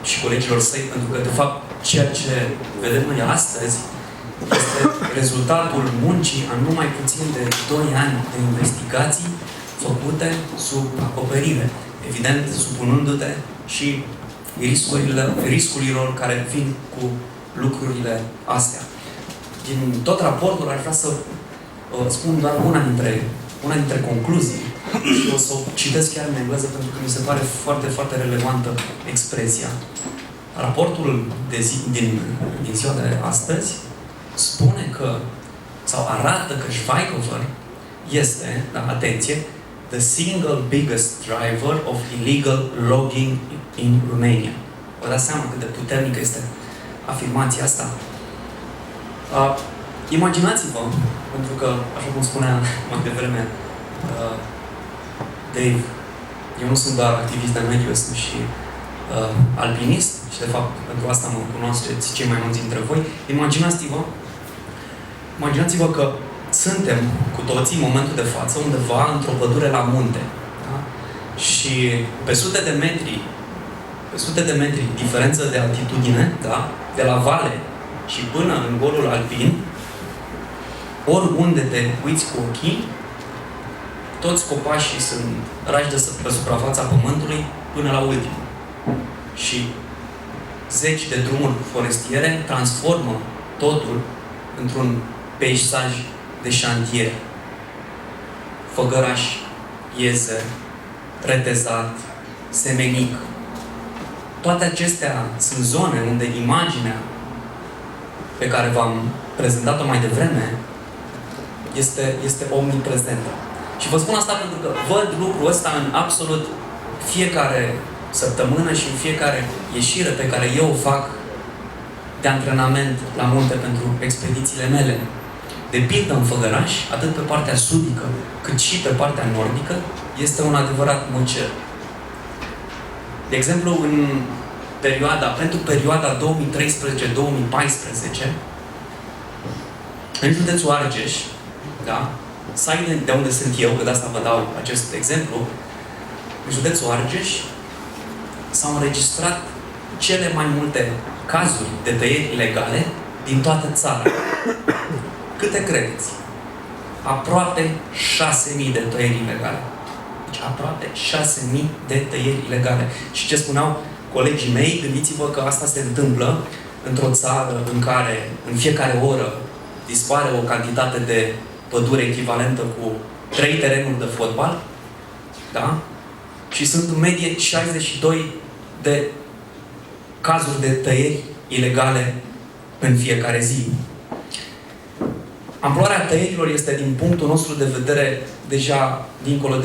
și colegilor săi, pentru că, de fapt, ceea ce vedem noi astăzi este rezultatul muncii a numai puțin de 2 ani de investigații făcute sub acoperire, evident, supunându-te și riscurilor care vin cu lucrurile astea. Din tot raportul aș vrea să spun doar una dintre concluzii și o să o citesc chiar în engleză pentru că mi se pare foarte, foarte relevantă expresia. Raportul din ziua de astăzi spune că, sau arată că Schweighofer este, da, atenție, the single biggest driver of illegal logging in Romania. Vă dați seama cât de puternică este afirmația asta? Imaginați-vă, pentru că, așa cum spunea mai devreme Dave, eu nu sunt doar activist de mediu, eu sunt și alpinist și, de fapt, pentru asta mă cunoașteți cei mai mulți dintre voi. Imaginați-vă că suntem cu toții, în momentul de față, undeva într-o pădure la munte. Da? Și pe sute de metri diferență de altitudine, da? De la vale și până în golul alpin, oriunde te uiți cu ochii, toți copașii sunt rași pe suprafața pământului până la ultimul. Și zeci de drumuri forestiere transformă totul într-un peisaj de șantier. Făgăraș, iese, retezat, semenic. Toate acestea sunt zone unde imaginea pe care v-am prezentat-o mai devreme este omniprezentă. Și vă spun asta pentru că văd lucrul ăsta în absolut fiecare săptămână și în fiecare ieșire pe care eu o fac de antrenament la munte pentru expedițiile mele. De pildă în Făgăraș, atât pe partea sudică, cât și pe partea nordică, este un adevărat măcer. De exemplu, pentru perioada 2013-2014, în județul Argeș, da? De unde sunt eu, că de asta vă dau acest exemplu, în județul Argeș s-au înregistrat cele mai multe cazuri de tăieri ilegale din toată țara. Câte credeți? Aproape 6.000 de tăieri ilegale. Deci aproape 6.000 de tăieri ilegale. Și ce spuneau colegii mei, gândiți-vă că asta se întâmplă într-o țară în care în fiecare oră dispare o cantitate de pădure echivalentă cu 3 terenuri de fotbal, da? Și sunt în medie 62 de cazuri de tăieri ilegale în fiecare zi. Amploarea tăierilor este, din punctul nostru de vedere, deja dincolo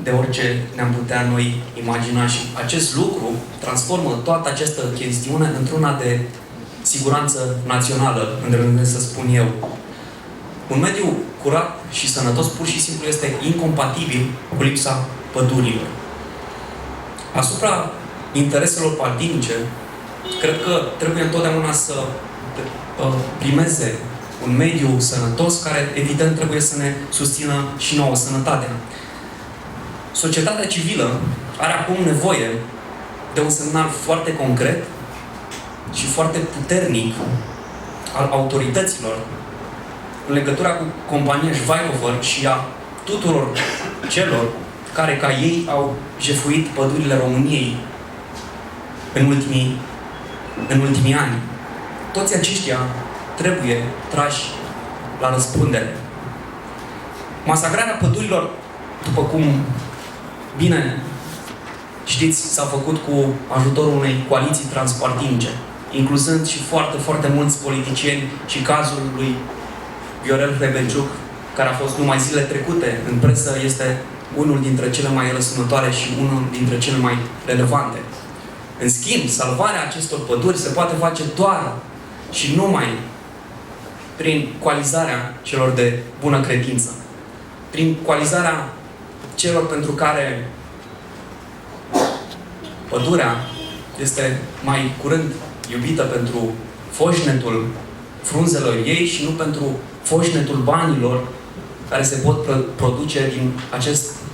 de orice ne-am putea noi imagina și acest lucru transformă toată această chestiune într-una de siguranță națională, îndrăznesc să spun eu. Un mediu curat și sănătos pur și simplu este incompatibil cu lipsa pădurilor. Asupra intereselor partinice, cred că trebuie întotdeauna să primeze un mediu sănătos care, evident, trebuie să ne susțină și nouă sănătatea. Societatea civilă are acum nevoie de un semnal foarte concret și foarte puternic al autorităților în legătura cu compania Schweighofer și a tuturor celor care, ca ei, au jefuit pădurile României în ultimii ani. Toți aceștia trebuie trași la răspundere. Masacrarea pădurilor, după cum bine știți, s-a făcut cu ajutorul unei coaliții transpartinice, incluzând și foarte, foarte mulți politicieni și cazul lui Viorel Hrebenciuc, care a fost numai zile trecute în presă, este unul dintre cele mai răsunătoare și unul dintre cele mai relevante. În schimb, salvarea acestor păduri se poate face doar și numai prin coalizarea celor de bună credință. Prin coalizarea celor pentru care pădurea este mai curând iubită pentru foșnetul frunzelor ei și nu pentru foșnetul banilor care se pot produce din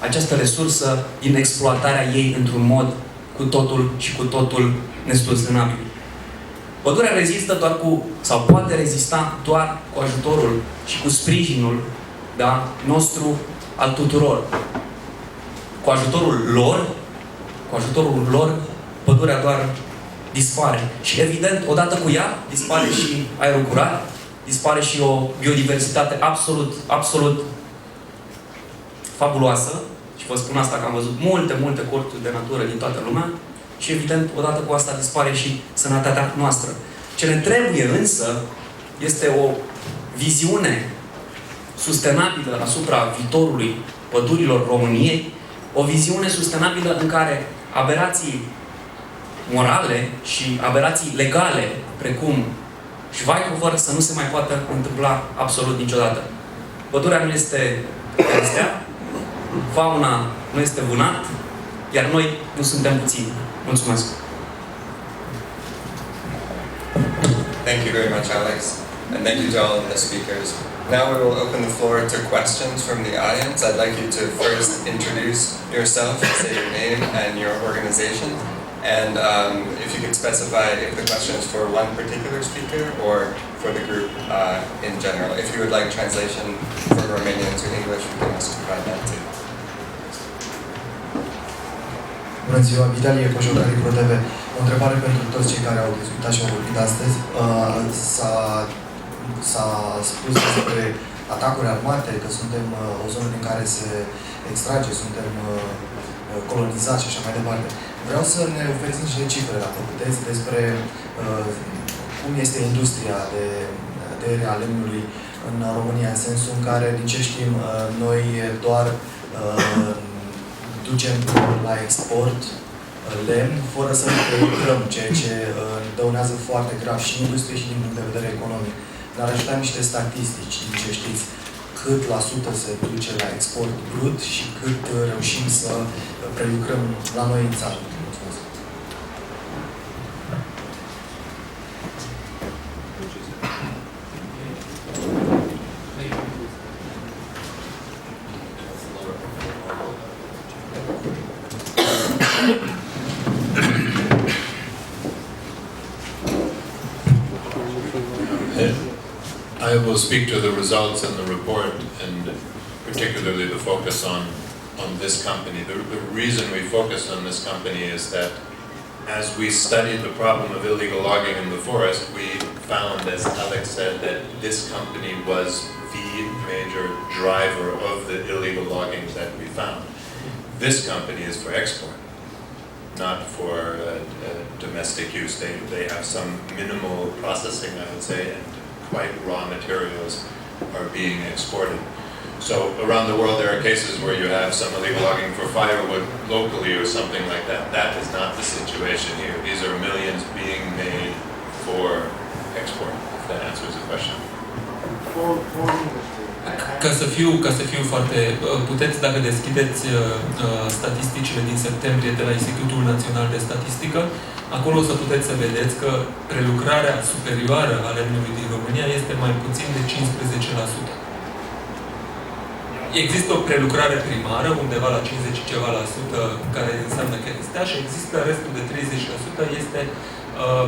această resursă, din exploatarea ei într-un mod cu totul și cu totul nesustenabil. Pădurea rezistă doar cu, sau poate rezista doar cu ajutorul și cu sprijinul, da, nostru al tuturor. Cu ajutorul lor, pădurea doar dispare. Și evident, odată cu ea, dispare și aerul curat, dispare și o biodiversitate absolut fabuloasă. Și vă spun asta că am văzut multe corturi de natură din toată lumea. Și evident, odată cu asta dispare și sănătatea noastră. Ce ne trebuie însă este o viziune sustenabilă asupra viitorului pădurilor României, o viziune sustenabilă în care aberații morale și aberații legale, precum Schweighofer, să nu se mai poată întâmpla absolut niciodată. Pădurea nu este cherestea, fauna nu este vânat, iar noi nu suntem puțini. Mulțumesc! Thank you very much, Alex, and thank you to all of the speakers. Now we will open the floor to questions from the audience. I'd like you to first introduce yourself, say your name and your organization, and if you could specify if the question is for one particular speaker or for the group in general. If you would like translation from Romanian to English, we can also provide that too. Bună ziua, Vitalie Cojocarii Pro TV. O întrebare pentru toți cei care au discutat și au vorbit astăzi. S-a spus despre atacuri armate, că suntem o zonă din care se extrage, suntem colonizați și așa mai departe. Vreau să ne oferiți niște cifre, dacă puteți, despre cum este industria de tăiere a lemnului în România, în sensul în care, din ce știm, noi doar ducem la export lemn, fără să ne prelucrăm, ceea ce dăunează foarte grav și industriei și din punct de vedere economic. Ne-ar ajuta niște statistici, din ce știți, cât la sută se duce la export brut și cât reușim să prelucrăm la noi în țară. Mulțumesc. I will speak to the results in the report and particularly the focus on this company. The reason we focused on this company is that as we studied the problem of illegal logging in the forest, we found, as Alex said, that this company was the major driver of the illegal logging that we found. This company is for export, not for domestic use. They have some minimal processing, I would say, and quite raw materials are being exported. So around the world there are cases where you have some illegal logging for firewood locally or something like that. That is not the situation here. These are millions being made for export, if that answers the question. Ca să fiu foarte... Puteți, dacă deschideți statisticile din septembrie de la Institutul Național de Statistică, acolo o să puteți să vedeți că prelucrarea superioară a lemnului din România este mai puțin de 15%. Există o prelucrare primară, undeva la 50 și ceva la sută, care înseamnă cherestea, și există restul de 30% este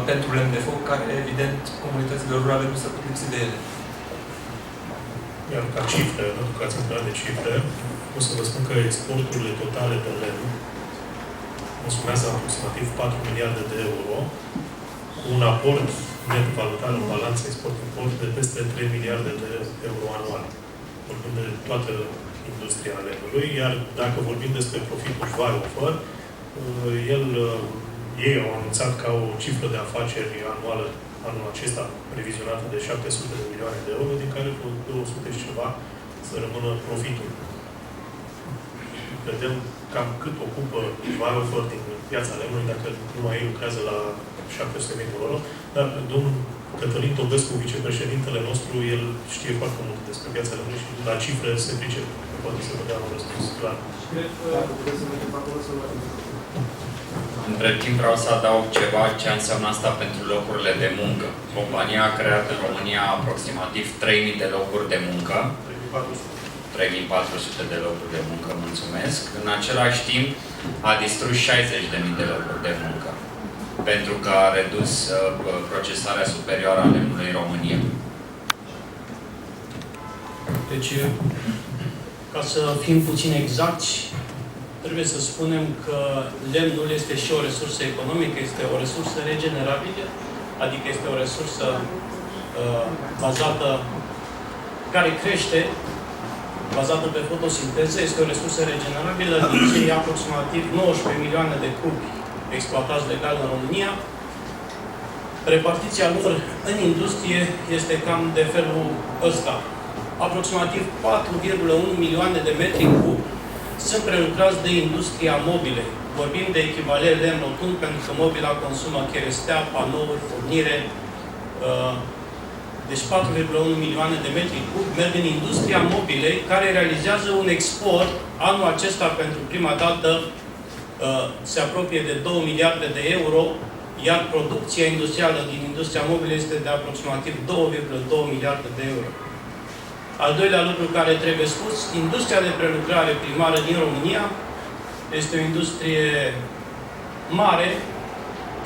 pentru lemn de foc, care, evident, comunitățile rurale nu se pot lipsi de ele. Iar ca cifre, pentru că ați întrebat de cifre, o să vă spun că exporturile totale de lemn consumează aproximativ 4 miliarde de euro, cu un aport net valutar în balanță export-import de peste 3 miliarde de euro anual, vorbim de toată industria lemnului, iar dacă vorbim despre profitul Schweighofer, ei au anunțat ca o cifră de afaceri anuală anul acesta previzionată de 700 de milioane de euro, din care 200 și ceva să rămână profitul. Vedem cam cât ocupă Schweighofer din piața lemnului, dacă numai ei lucrează la 700.000 de euro. Dar domnul Cătălin Tobescu, vicepreședintele nostru, el știe foarte mult despre piața lemnului și la cifre se pricepe. Poate să vă dea un răspuns clar. Între timp vreau să adaug ceva ce înseamnă asta pentru locurile de muncă. Compania a creat în România aproximativ 3.000 de locuri de muncă. 3.400 de locuri de muncă, mulțumesc. În același timp a distrus 60.000 de locuri de muncă. pentru că a redus procesarea superioară a lemnului în România. Deci, ca să fim puțin exacti, trebuie să spunem că lemnul este și o resursă economică, este o resursă regenerabilă, adică este o resursă care crește, bazată pe fotosinteză, este o resursă regenerabilă, din cei aproximativ 19 milioane de cubi exploatați legal în România. Repartiția lor în industrie este cam de felul ăsta. Aproximativ 4,1 milioane de metri cub sunt prelucrați de industria mobile. Vorbim de echivalent lemn rotund, pentru că mobila consumă cherestea, panouri, furnire. Deci 4,1 milioane de metri cub merg în industria mobilei, care realizează un export. Anul acesta, pentru prima dată, se apropie de 2 miliarde de euro, iar producția industrială din industria mobilă este de aproximativ 2,2 miliarde de euro. Al doilea lucru care trebuie spus, industria de prelucrare primară din România este o industrie mare.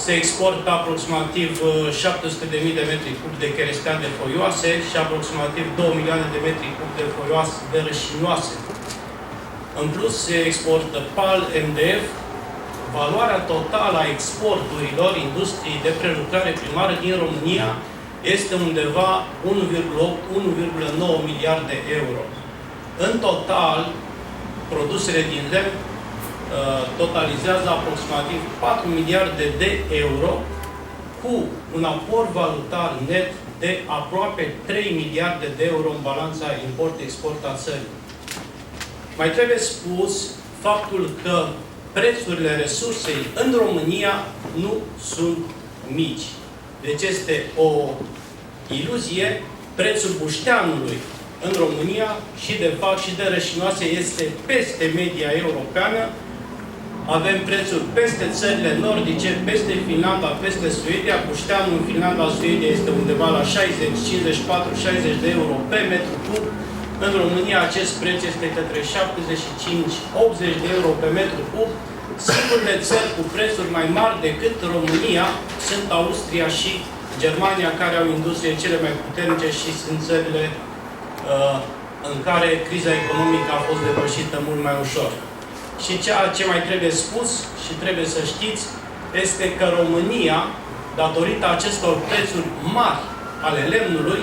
Se exportă aproximativ 700.000 de metri cub de cherestea de foioase și aproximativ 2 milioane de metri cub de foioase de rășinoase. În plus, se exportă PAL, MDF. Valoarea totală a exporturilor industriei de prelucrare primară din România este undeva 1,8-1,9 miliarde euro. În total, produsele din lemn totalizează aproximativ 4 miliarde de euro, cu un aport valutar net de aproape 3 miliarde de euro în balanța import-export a țării. Mai trebuie spus faptul că prețurile resursei în România nu sunt mici. Deci este o iluzie. Prețul bușteanului în România și de fapt și de rășinoase este peste media europeană. Avem prețuri peste țările nordice, peste Finlanda, peste Suedia. Bușteanul în Finlanda, Suedia este undeva la 60, 54, 60 de euro pe metru cub. În România acest preț este către 75-80 de euro pe metru cub. Singurele țări cu prețuri mai mari decât România sunt Austria și Germania, care au industrie cele mai puternice și sunt țările în care criza economică a fost depășită mult mai ușor. Și ceea ce mai trebuie spus și trebuie să știți este că România, datorită acestor prețuri mari ale lemnului,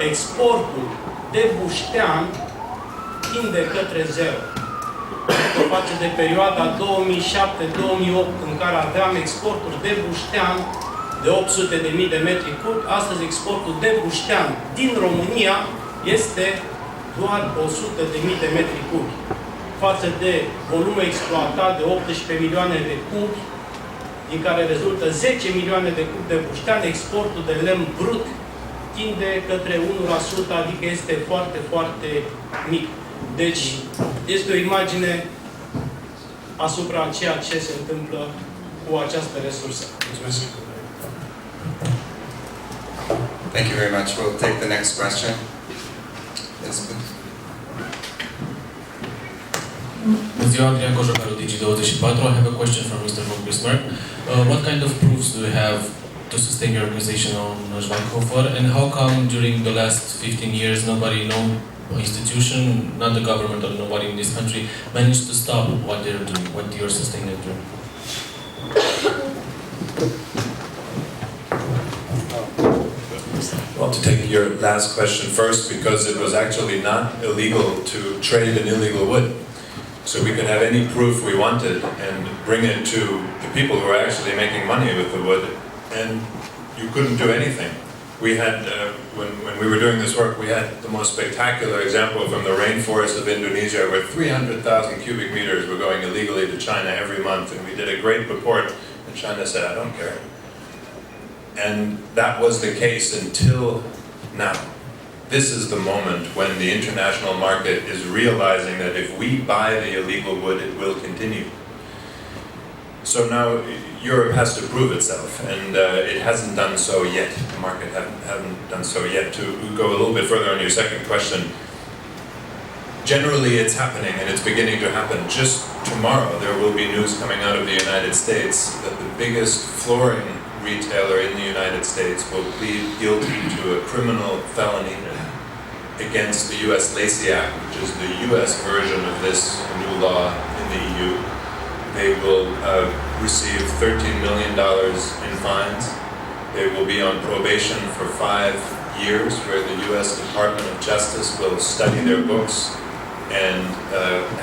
exportul de buștean tinde către zero. Față de perioada 2007-2008, în care aveam exporturi de buștean de 800.000 de metri cub, astăzi exportul de buștean din România este doar 100.000 de metri cub. Față de volumul exploatat de 18 milioane de cubi, din care rezultă 10 milioane de cubi de buștean, exportul de lemn brut tinde către 1%, adică este foarte, foarte mic. Deci, este o imagine asupra ceea ce se întâmplă cu această resursă. Mulțumesc! Thank you very much. We'll take the next question. Yes, please. Bună ziua, Adrian Cojocaru, Digi24. I have a question from Mr. von Bismarck. What kind of proofs do you have to sustain your organization on Schweighofer, and how come during the last 15 years nobody, no institution, not the government or nobody in this country managed to stop what they're doing, what you're sustaining doing? Well, to take your last question first, because it was actually not illegal to trade in illegal wood. So we could have any proof we wanted and bring it to the people who are actually making money with the wood, and you couldn't do anything. We had, when we were doing this work, we had the most spectacular example from the rainforest of Indonesia, where 300,000 cubic meters were going illegally to China every month, and we did a great report, and China said, I don't care. And that was the case until now. This is the moment when the international market is realizing that if we buy the illegal wood, it will continue. So now Europe has to prove itself, and it hasn't done so yet. The market hasn't done so yet. To go a little bit further on your second question, generally it's happening, and it's beginning to happen. Just tomorrow there will be news coming out of the United States that the biggest flooring retailer in the United States will plead guilty to a criminal felony against the U.S. Lacey Act, which is the U.S. version of this new law in the EU. They will receive $13 million in fines. They will be on probation for 5 years, where the U.S. Department of Justice will study their books and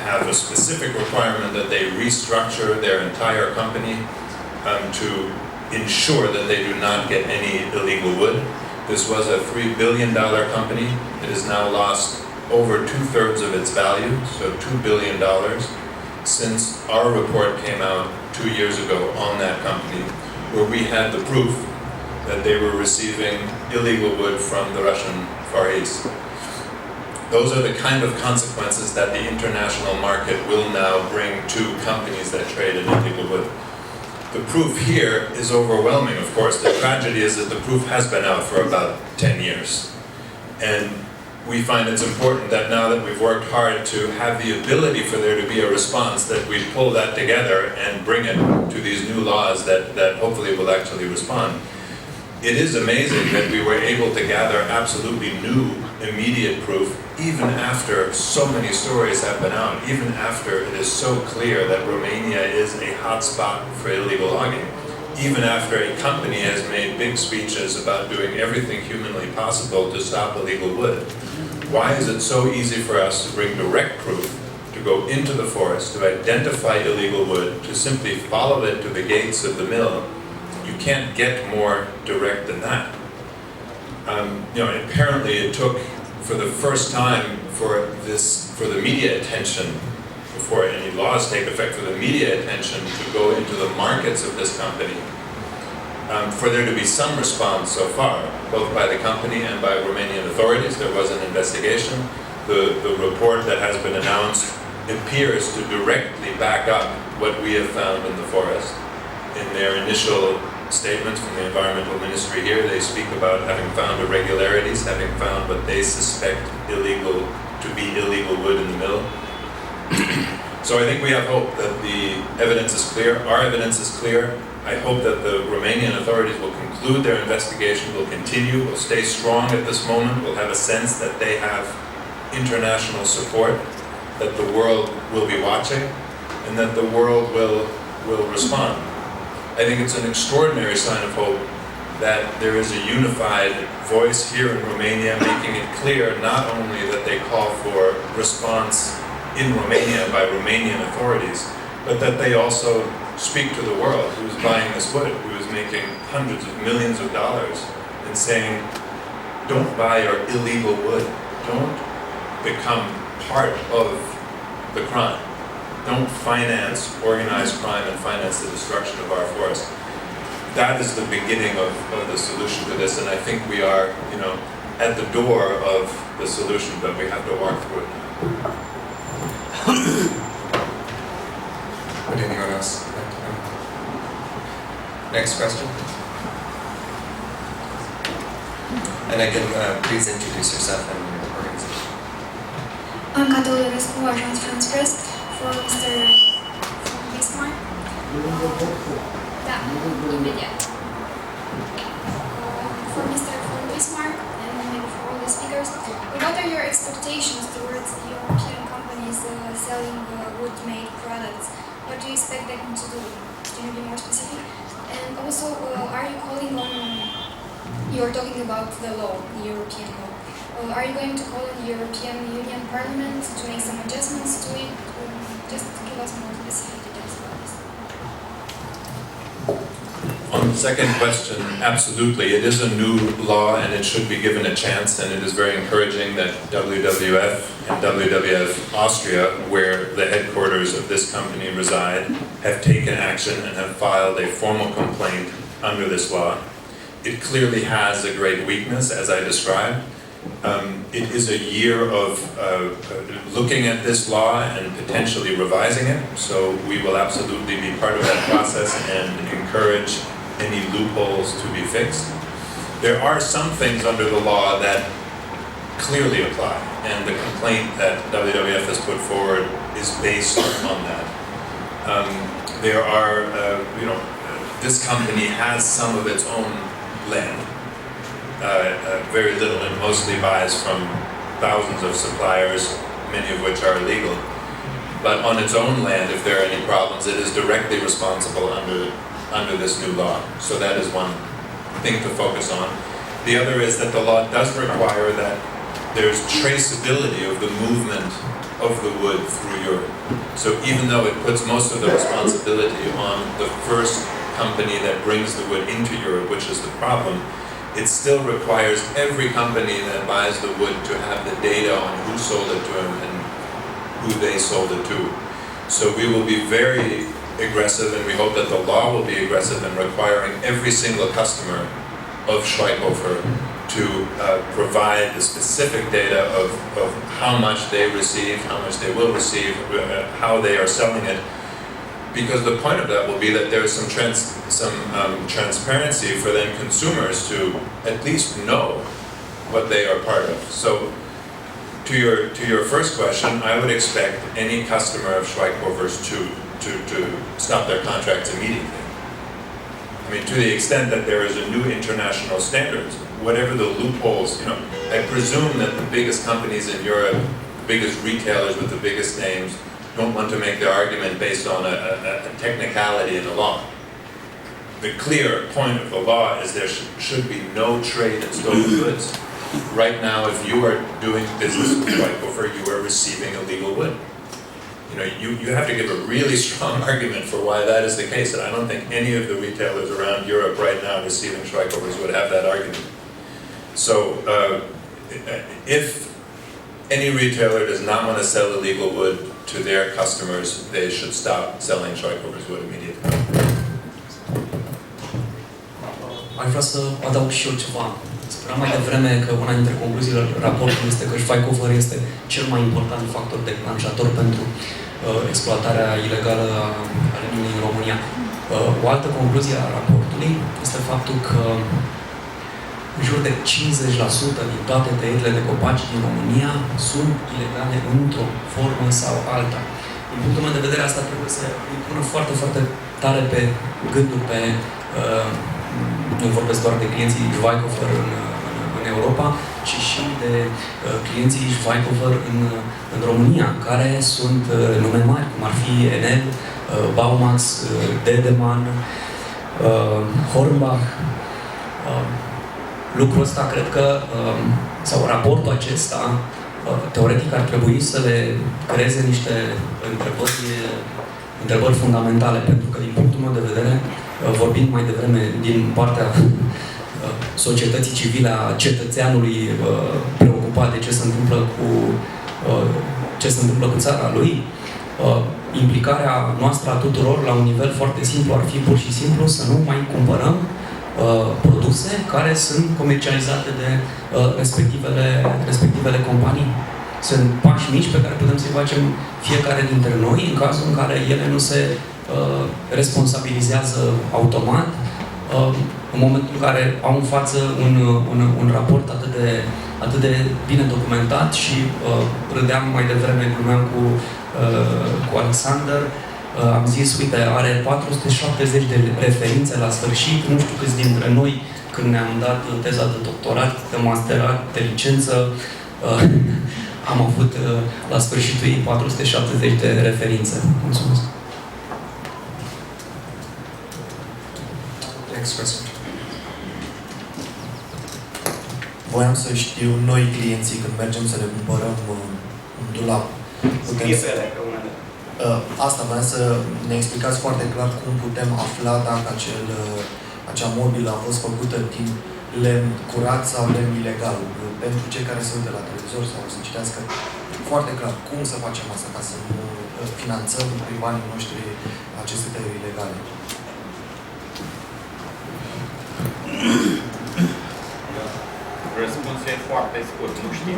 have a specific requirement that they restructure their entire company to ensure that they do not get any illegal wood. This was a $3 billion company. It has now lost over 2/3 of its value, so $2 billion, since our report came out 2 years ago on that company, where we had the proof that they were receiving illegal wood from the Russian Far East. Those are the kind of consequences that the international market will now bring to companies that trade in illegal wood. The proof here is overwhelming, of course. The tragedy is that the proof has been out for about 10 years. And we find it's important that now that we've worked hard to have the ability for there to be a response, that we pull that together and bring it to these new laws that hopefully will actually respond. It is amazing that we were able to gather absolutely new, immediate proof, even after so many stories have been out, even after it is so clear that Romania is a hotspot for illegal logging, even after a company has made big speeches about doing everything humanly possible to stop illegal wood. Why is it so easy for us to bring direct proof, to go into the forest, to identify illegal wood, to simply follow it to the gates of the mill? You can't get more direct than that. Apparently it took, for the first time, for the media attention, before any laws take effect, for the media attention to go into the markets of this company, for there to be some response so far, both by the company and by Romanian authorities. There was an investigation. The report that has been announced appears to directly back up what we have found in the forest. In their initial statements from the environmental ministry here, they speak about having found irregularities, having found what they suspect to be illegal wood in the mill. So I think we have hope that the evidence is clear. Our evidence is clear. I hope that the Romanian authorities will conclude their investigation, will continue, will stay strong at this moment, will have a sense that they have international support, that the world will be watching, and that the world will respond. I think it's an extraordinary sign of hope that there is a unified voice here in Romania, making it clear not only that they call for response in Romania by Romanian authorities, but that they also speak to the world who is buying this wood, who is making hundreds of millions of dollars, and saying, don't buy our illegal wood. Don't become part of the crime. Don't finance organized crime and finance the destruction of our forest. That is the beginning of the solution to this, and I think we are, at the door of the solution, but we have to walk through it now. Would anyone else like to know? Next question. And again, please introduce yourself and your organization. Anca Teodorescu, Agence France Press. For Mr. Bismarck. Imediat. For Mr. Bismarck and maybe for all the speakers, what are your expectations towards the European companies selling wood-made products? What do you expect them to do? Can you be more specific? And also, are you calling on? You're talking about the law, the European law. Are you going to call on the European Union Parliament to make some adjustments to it? Just give us more specific details about this. On the second question, absolutely. It is a new law and it should be given a chance, and it is very encouraging that WWF and WWF Austria, where the headquarters of this company reside, have taken action and have filed a formal complaint under this law. It clearly has a great weakness, as I described. It is a year of looking at this law and potentially revising it, so we will absolutely be part of that process and encourage any loopholes to be fixed. There are some things under the law that clearly apply. And the complaint that WWF has put forward is based on that. There are, this company has some of its own land, very little, and mostly buys from thousands of suppliers, many of which are illegal. But on its own land, if there are any problems, it is directly responsible under this new law. So that is one thing to focus on. The other is that the law does require that there's traceability of the movement of the wood through Europe. So even though it puts most of the responsibility on the first company that brings the wood into Europe, which is the problem, it still requires every company that buys the wood to have the data on who sold it to them and who they sold it to. So we will be very aggressive, and we hope that the law will be aggressive in requiring every single customer of Schweighofer to provide the specific data of how much they receive, how much they will receive, how they are selling it. Because the point of that will be that there is some transparency for then consumers to at least know what they are part of. So to your first question, I would expect any customer of Schweighofer's to stop their contracts immediately. I mean, to the extent that there is a new international standard, whatever the loopholes, I presume that the biggest companies in Europe, the biggest retailers with the biggest names, don't want to make their argument based on a technicality in the law. The clear point of the law is there should be no trade in stolen goods. Right now, if you are doing business with Schweighofer, you are receiving illegal wood. You have to give a really strong argument for why that is the case, and I don't think any of the retailers around Europe right now receiving Schweighofer's would have that argument. So, if any retailer does not want to sell illegal wood to their customers, they should stop selling Schweighofer's wood immediately. Aș vrea să adaug și eu ceva. Spuneam mai devreme că una dintre concluziile raportului este că Schweighofer este cel mai important factor declanșator pentru exploatarea ilegală a lemnului în România. O altă concluzie a raportului este faptul că în jur de 50% din toate tăierile de copaci din România sunt ilegale într-o formă sau alta. Din punctul meu de vedere, asta trebuie să îi pună foarte, foarte tare pe gândul pe nu vorbesc doar de clienții Schweighofer în Europa, ci și de clienții Schweighofer în România, care sunt nume mari, cum ar fi Enel, Baumax, Dedeman, Hornbach. Lucrul ăsta cred că, sau raportul acesta, teoretic ar trebui să le creeze niște întrebări fundamentale, pentru că din punctul meu de vedere, vorbind mai devreme din partea societății civile, a cetățeanului preocupat de ce se întâmplă cu țara lui, implicarea noastră a tuturor la un nivel foarte simplu ar fi pur și simplu să nu mai cumpărăm produse care sunt comercializate de respectivele companii. Sunt pași mici pe care putem să-i facem fiecare dintre noi în cazul în care ele nu se responsabilizează automat, în momentul în care au în față un raport atât de bine documentat și râdeam mai devreme, glumeam cu Alexander, am zis, uite, are 470 de referințe la sfârșit, nu știu câți dintre noi, când ne-am dat teza de doctorat, de masterat, de licență, am avut la sfârșitul ei 470 de referințe. Mulțumesc! Next question. Voiam să știu, noi clienții, când mergem să le cumpărăm un dulap, putem asta vreau să ne explicați foarte clar cum putem afla dacă acea mobilă a fost făcută din lemn curat sau lemn ilegal. Pentru cei care se uită la televizor sau să citească foarte clar cum să facem asta ca să nu finanțăm prin banii noștri aceste tăieri ilegale. Răspunsul e foarte scurt. Nu știu.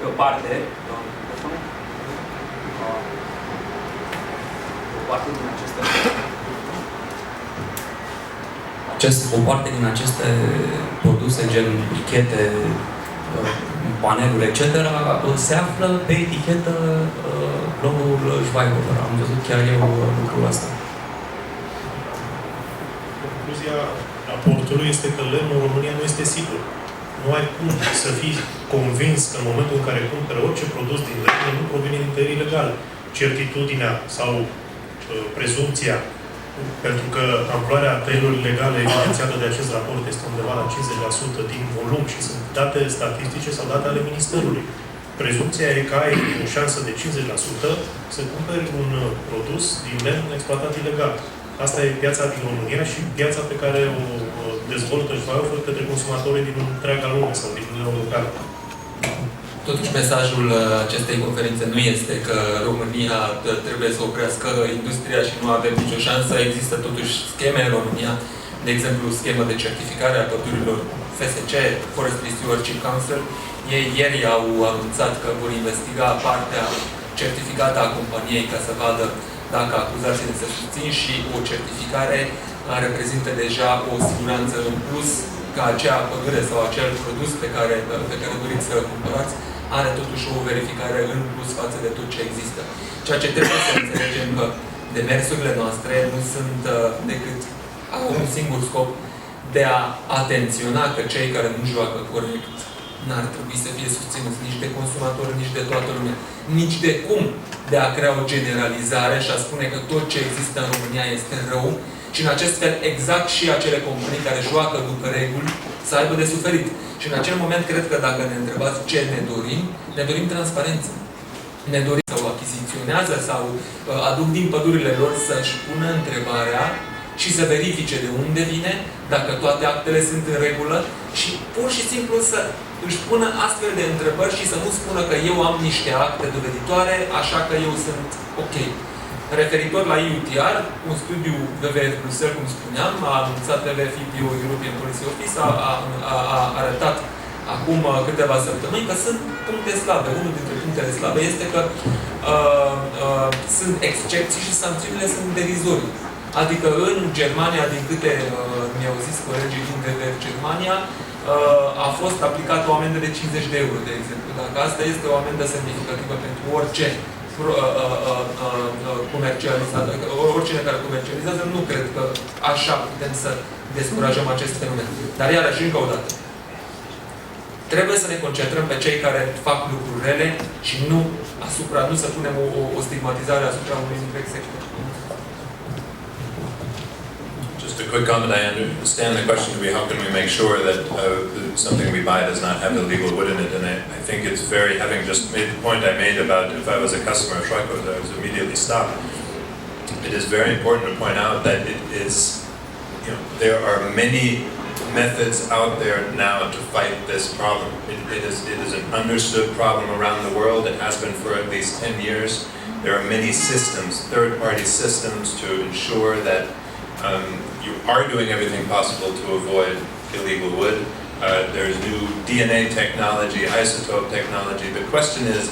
Pe o parte, o parte din aceste produse produse, gen brichete, paneluri, etc., se află pe etichetă logo-ul Schweighofer. Am văzut chiar eu lucrul ăsta. Concluzia raportului este că lemnul în România nu este sigur. Nu ai cum să fii convins că în momentul în care cumperi orice produs din lemn nu provine din tăieri ilegale. Certitudinea sau prezumția, pentru că amploarea tăierilor ilegale evidențiată de acest raport este undeva la 50% din volum și sunt date statistice sau date ale Ministerului. Prezumția e că ai o șansă de 50% să cumperi un produs din lemn exploatat ilegal. Asta e piața din România și piața pe care o dezvoltă Schweighofer către consumatorii din întreaga lume sau din Uniunea Europeană. Totuși, mesajul acestei conferințe nu este că România trebuie să oprească industria și nu avem nicio șansă. Există totuși scheme în România, de exemplu, schemă de certificare a pădurilor FSC, Forestry Stewardship Council. Ei ieri au anunțat că vor investiga partea certificată a companiei ca să vadă dacă acuzațiile se susțin și o certificare reprezintă deja o siguranță în plus că acea pădure sau acel produs pe care doriți să-l cumpărați are totuși o verificare în plus față de tot ce există. Ceea ce trebuie să înțelegem că demersurile noastre nu sunt decât au un singur scop de a atenționa că cei care nu joacă corect n-ar trebui să fie susținuți nici de consumatori, nici de toată lumea. Nici de cum de a crea o generalizare și a spune că tot ce există în România este rău și în acest fel exact și acele companii care joacă după reguli să aibă de suferit. Și în acel moment cred că dacă ne întrebați ce ne dorim transparență. Ne dorim sau achiziționează sau aduc din pădurile lor să-și pună întrebarea și să verifice de unde vine, dacă toate actele sunt în regulă și pur și simplu să își pună astfel de întrebări și să nu spună că eu am niște acte doveditoare, așa că eu sunt ok. Referitor la EUTR, un studiu WWF Bruxelles, cum spuneam, a anunțat WWF European Policy Office, a arătat acum câteva săptămâni că sunt puncte slabe. Unul dintre punctele slabe este că sunt excepții și sancțiunile sunt derizorii. Adică în Germania, din câte mi-au zis colegii din WWF Germania, a fost aplicată o amendă de 50 de euro, de exemplu. Dacă asta este o amendă semnificativă pentru orice comercializat, oricine care comercializează, nu cred că așa putem să descurajăm acest fenomen. Dar iarăși, încă o dată, trebuie să ne concentrăm pe cei care fac lucruri rele și nu să punem o stigmatizare asupra unui întreg sector. Just a quick comment. I understand the question to be how can we make sure that something we buy does not have illegal wood in it, and I think it's very, having just made the point I made about if I was a customer of Schweighofer, I was immediately stopped. It is very important to point out that it is, there are many methods out there now to fight this problem. It is an understood problem around the world. It has been for at least 10 years. There are many systems, third-party systems to ensure that you are doing everything possible to avoid illegal wood. There's new DNA technology, isotope technology. The question is,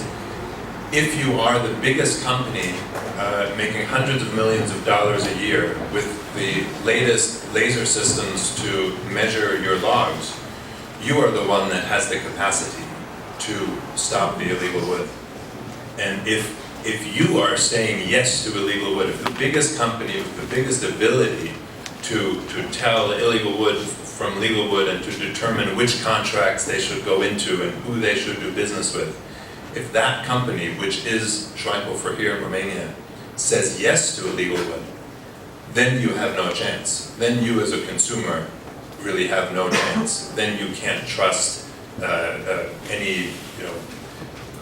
if you are the biggest company making hundreds of millions of dollars a year with the latest laser systems to measure your logs, you are the one that has the capacity to stop the illegal wood. And if you are saying yes to illegal wood, if the biggest company with the biggest ability to tell illegal wood from legal wood and to determine which contracts they should go into and who they should do business with, if that company, which is Schweighofer here in Romania, says yes to illegal wood, then you have no chance. Then you as a consumer really have no chance. Then you can't trust any,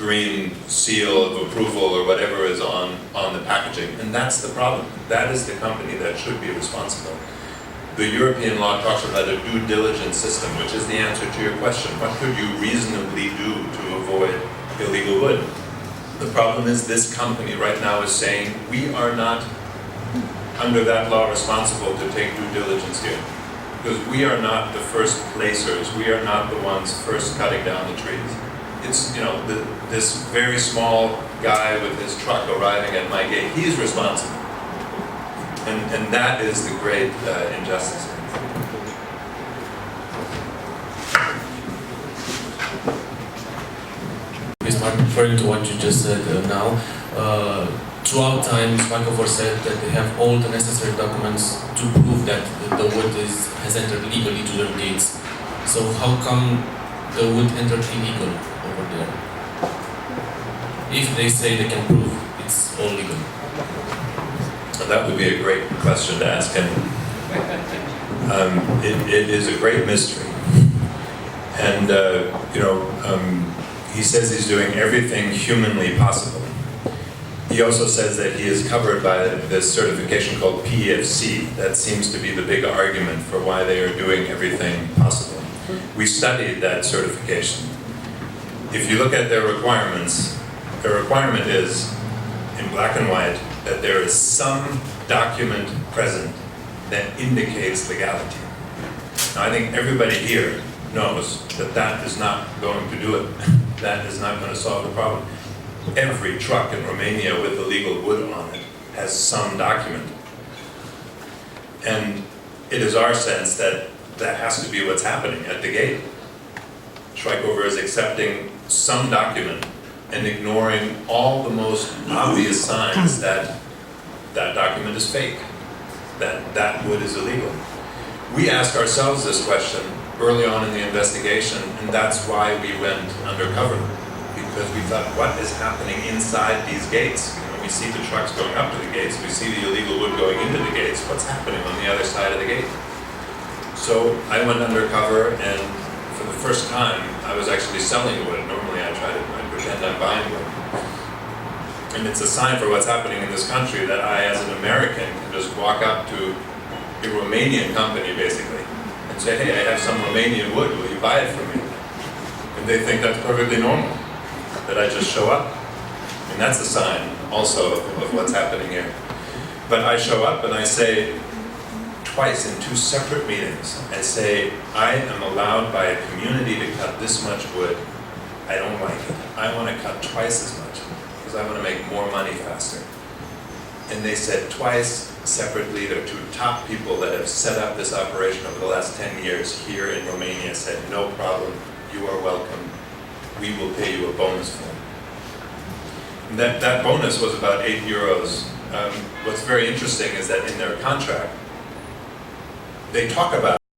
green seal of approval or whatever is on the packaging. And that's the problem. That is the company that should be responsible. The European law talks about a due diligence system, which is the answer to your question. What could you reasonably do to avoid illegal wood? The problem is this company right now is saying we are not under that law responsible to take due diligence here. Because we are not the first placers. We are not the ones first cutting down the trees. It's, this very small guy with his truck arriving at my gate, he's responsible. And that is the great injustice. Mark, referring to what you just said now, throughout time, Schweighofer said that they have all the necessary documents to prove that the wood has entered legally to their gates. So how come the wood entered illegal over there? If they say they can prove it's all legal. So that would be a great question to ask him. It is a great mystery. And, he says he's doing everything humanly possible. He also says that he is covered by this certification called PFC. That seems to be the big argument for why they are doing everything possible. We studied that certification. If you look at their requirements, the requirement is, in black and white, that there is some document present that indicates legality. Now, I think everybody here knows that that is not going to do it. That is not going to solve the problem. Every truck in Romania with illegal wood on it has some document. And it is our sense that that has to be what's happening at the gate. Schweighofer is accepting some document and ignoring all the most obvious signs that that document is fake, that that wood is illegal. We asked ourselves this question early on in the investigation, and that's why we went undercover. Because we thought, what is happening inside these gates? We see the trucks going up to the gates, we see the illegal wood going into the gates. What's happening on the other side of the gate? So I went undercover, and for the first time, I was actually selling wood. Normally I pretend I'm buying wood. And it's a sign for what's happening in this country that I, as an American, can just walk up to a Romanian company, basically, and say, hey, I have some Romanian wood, will you buy it from me? And they think that's perfectly normal, that I just show up. And that's a sign also of what's happening here. But I show up and I say, twice in 2 separate meetings, I say, I am allowed by a community to cut this much wood. I don't like it. I want to cut twice as much because I want to make more money faster. And they said twice separately, their 2 top people that have set up this operation over the last 10 years here in Romania said, no problem, you are welcome. We will pay you a bonus for it. And that bonus was about €8. What's very interesting is that in their contract, they talk about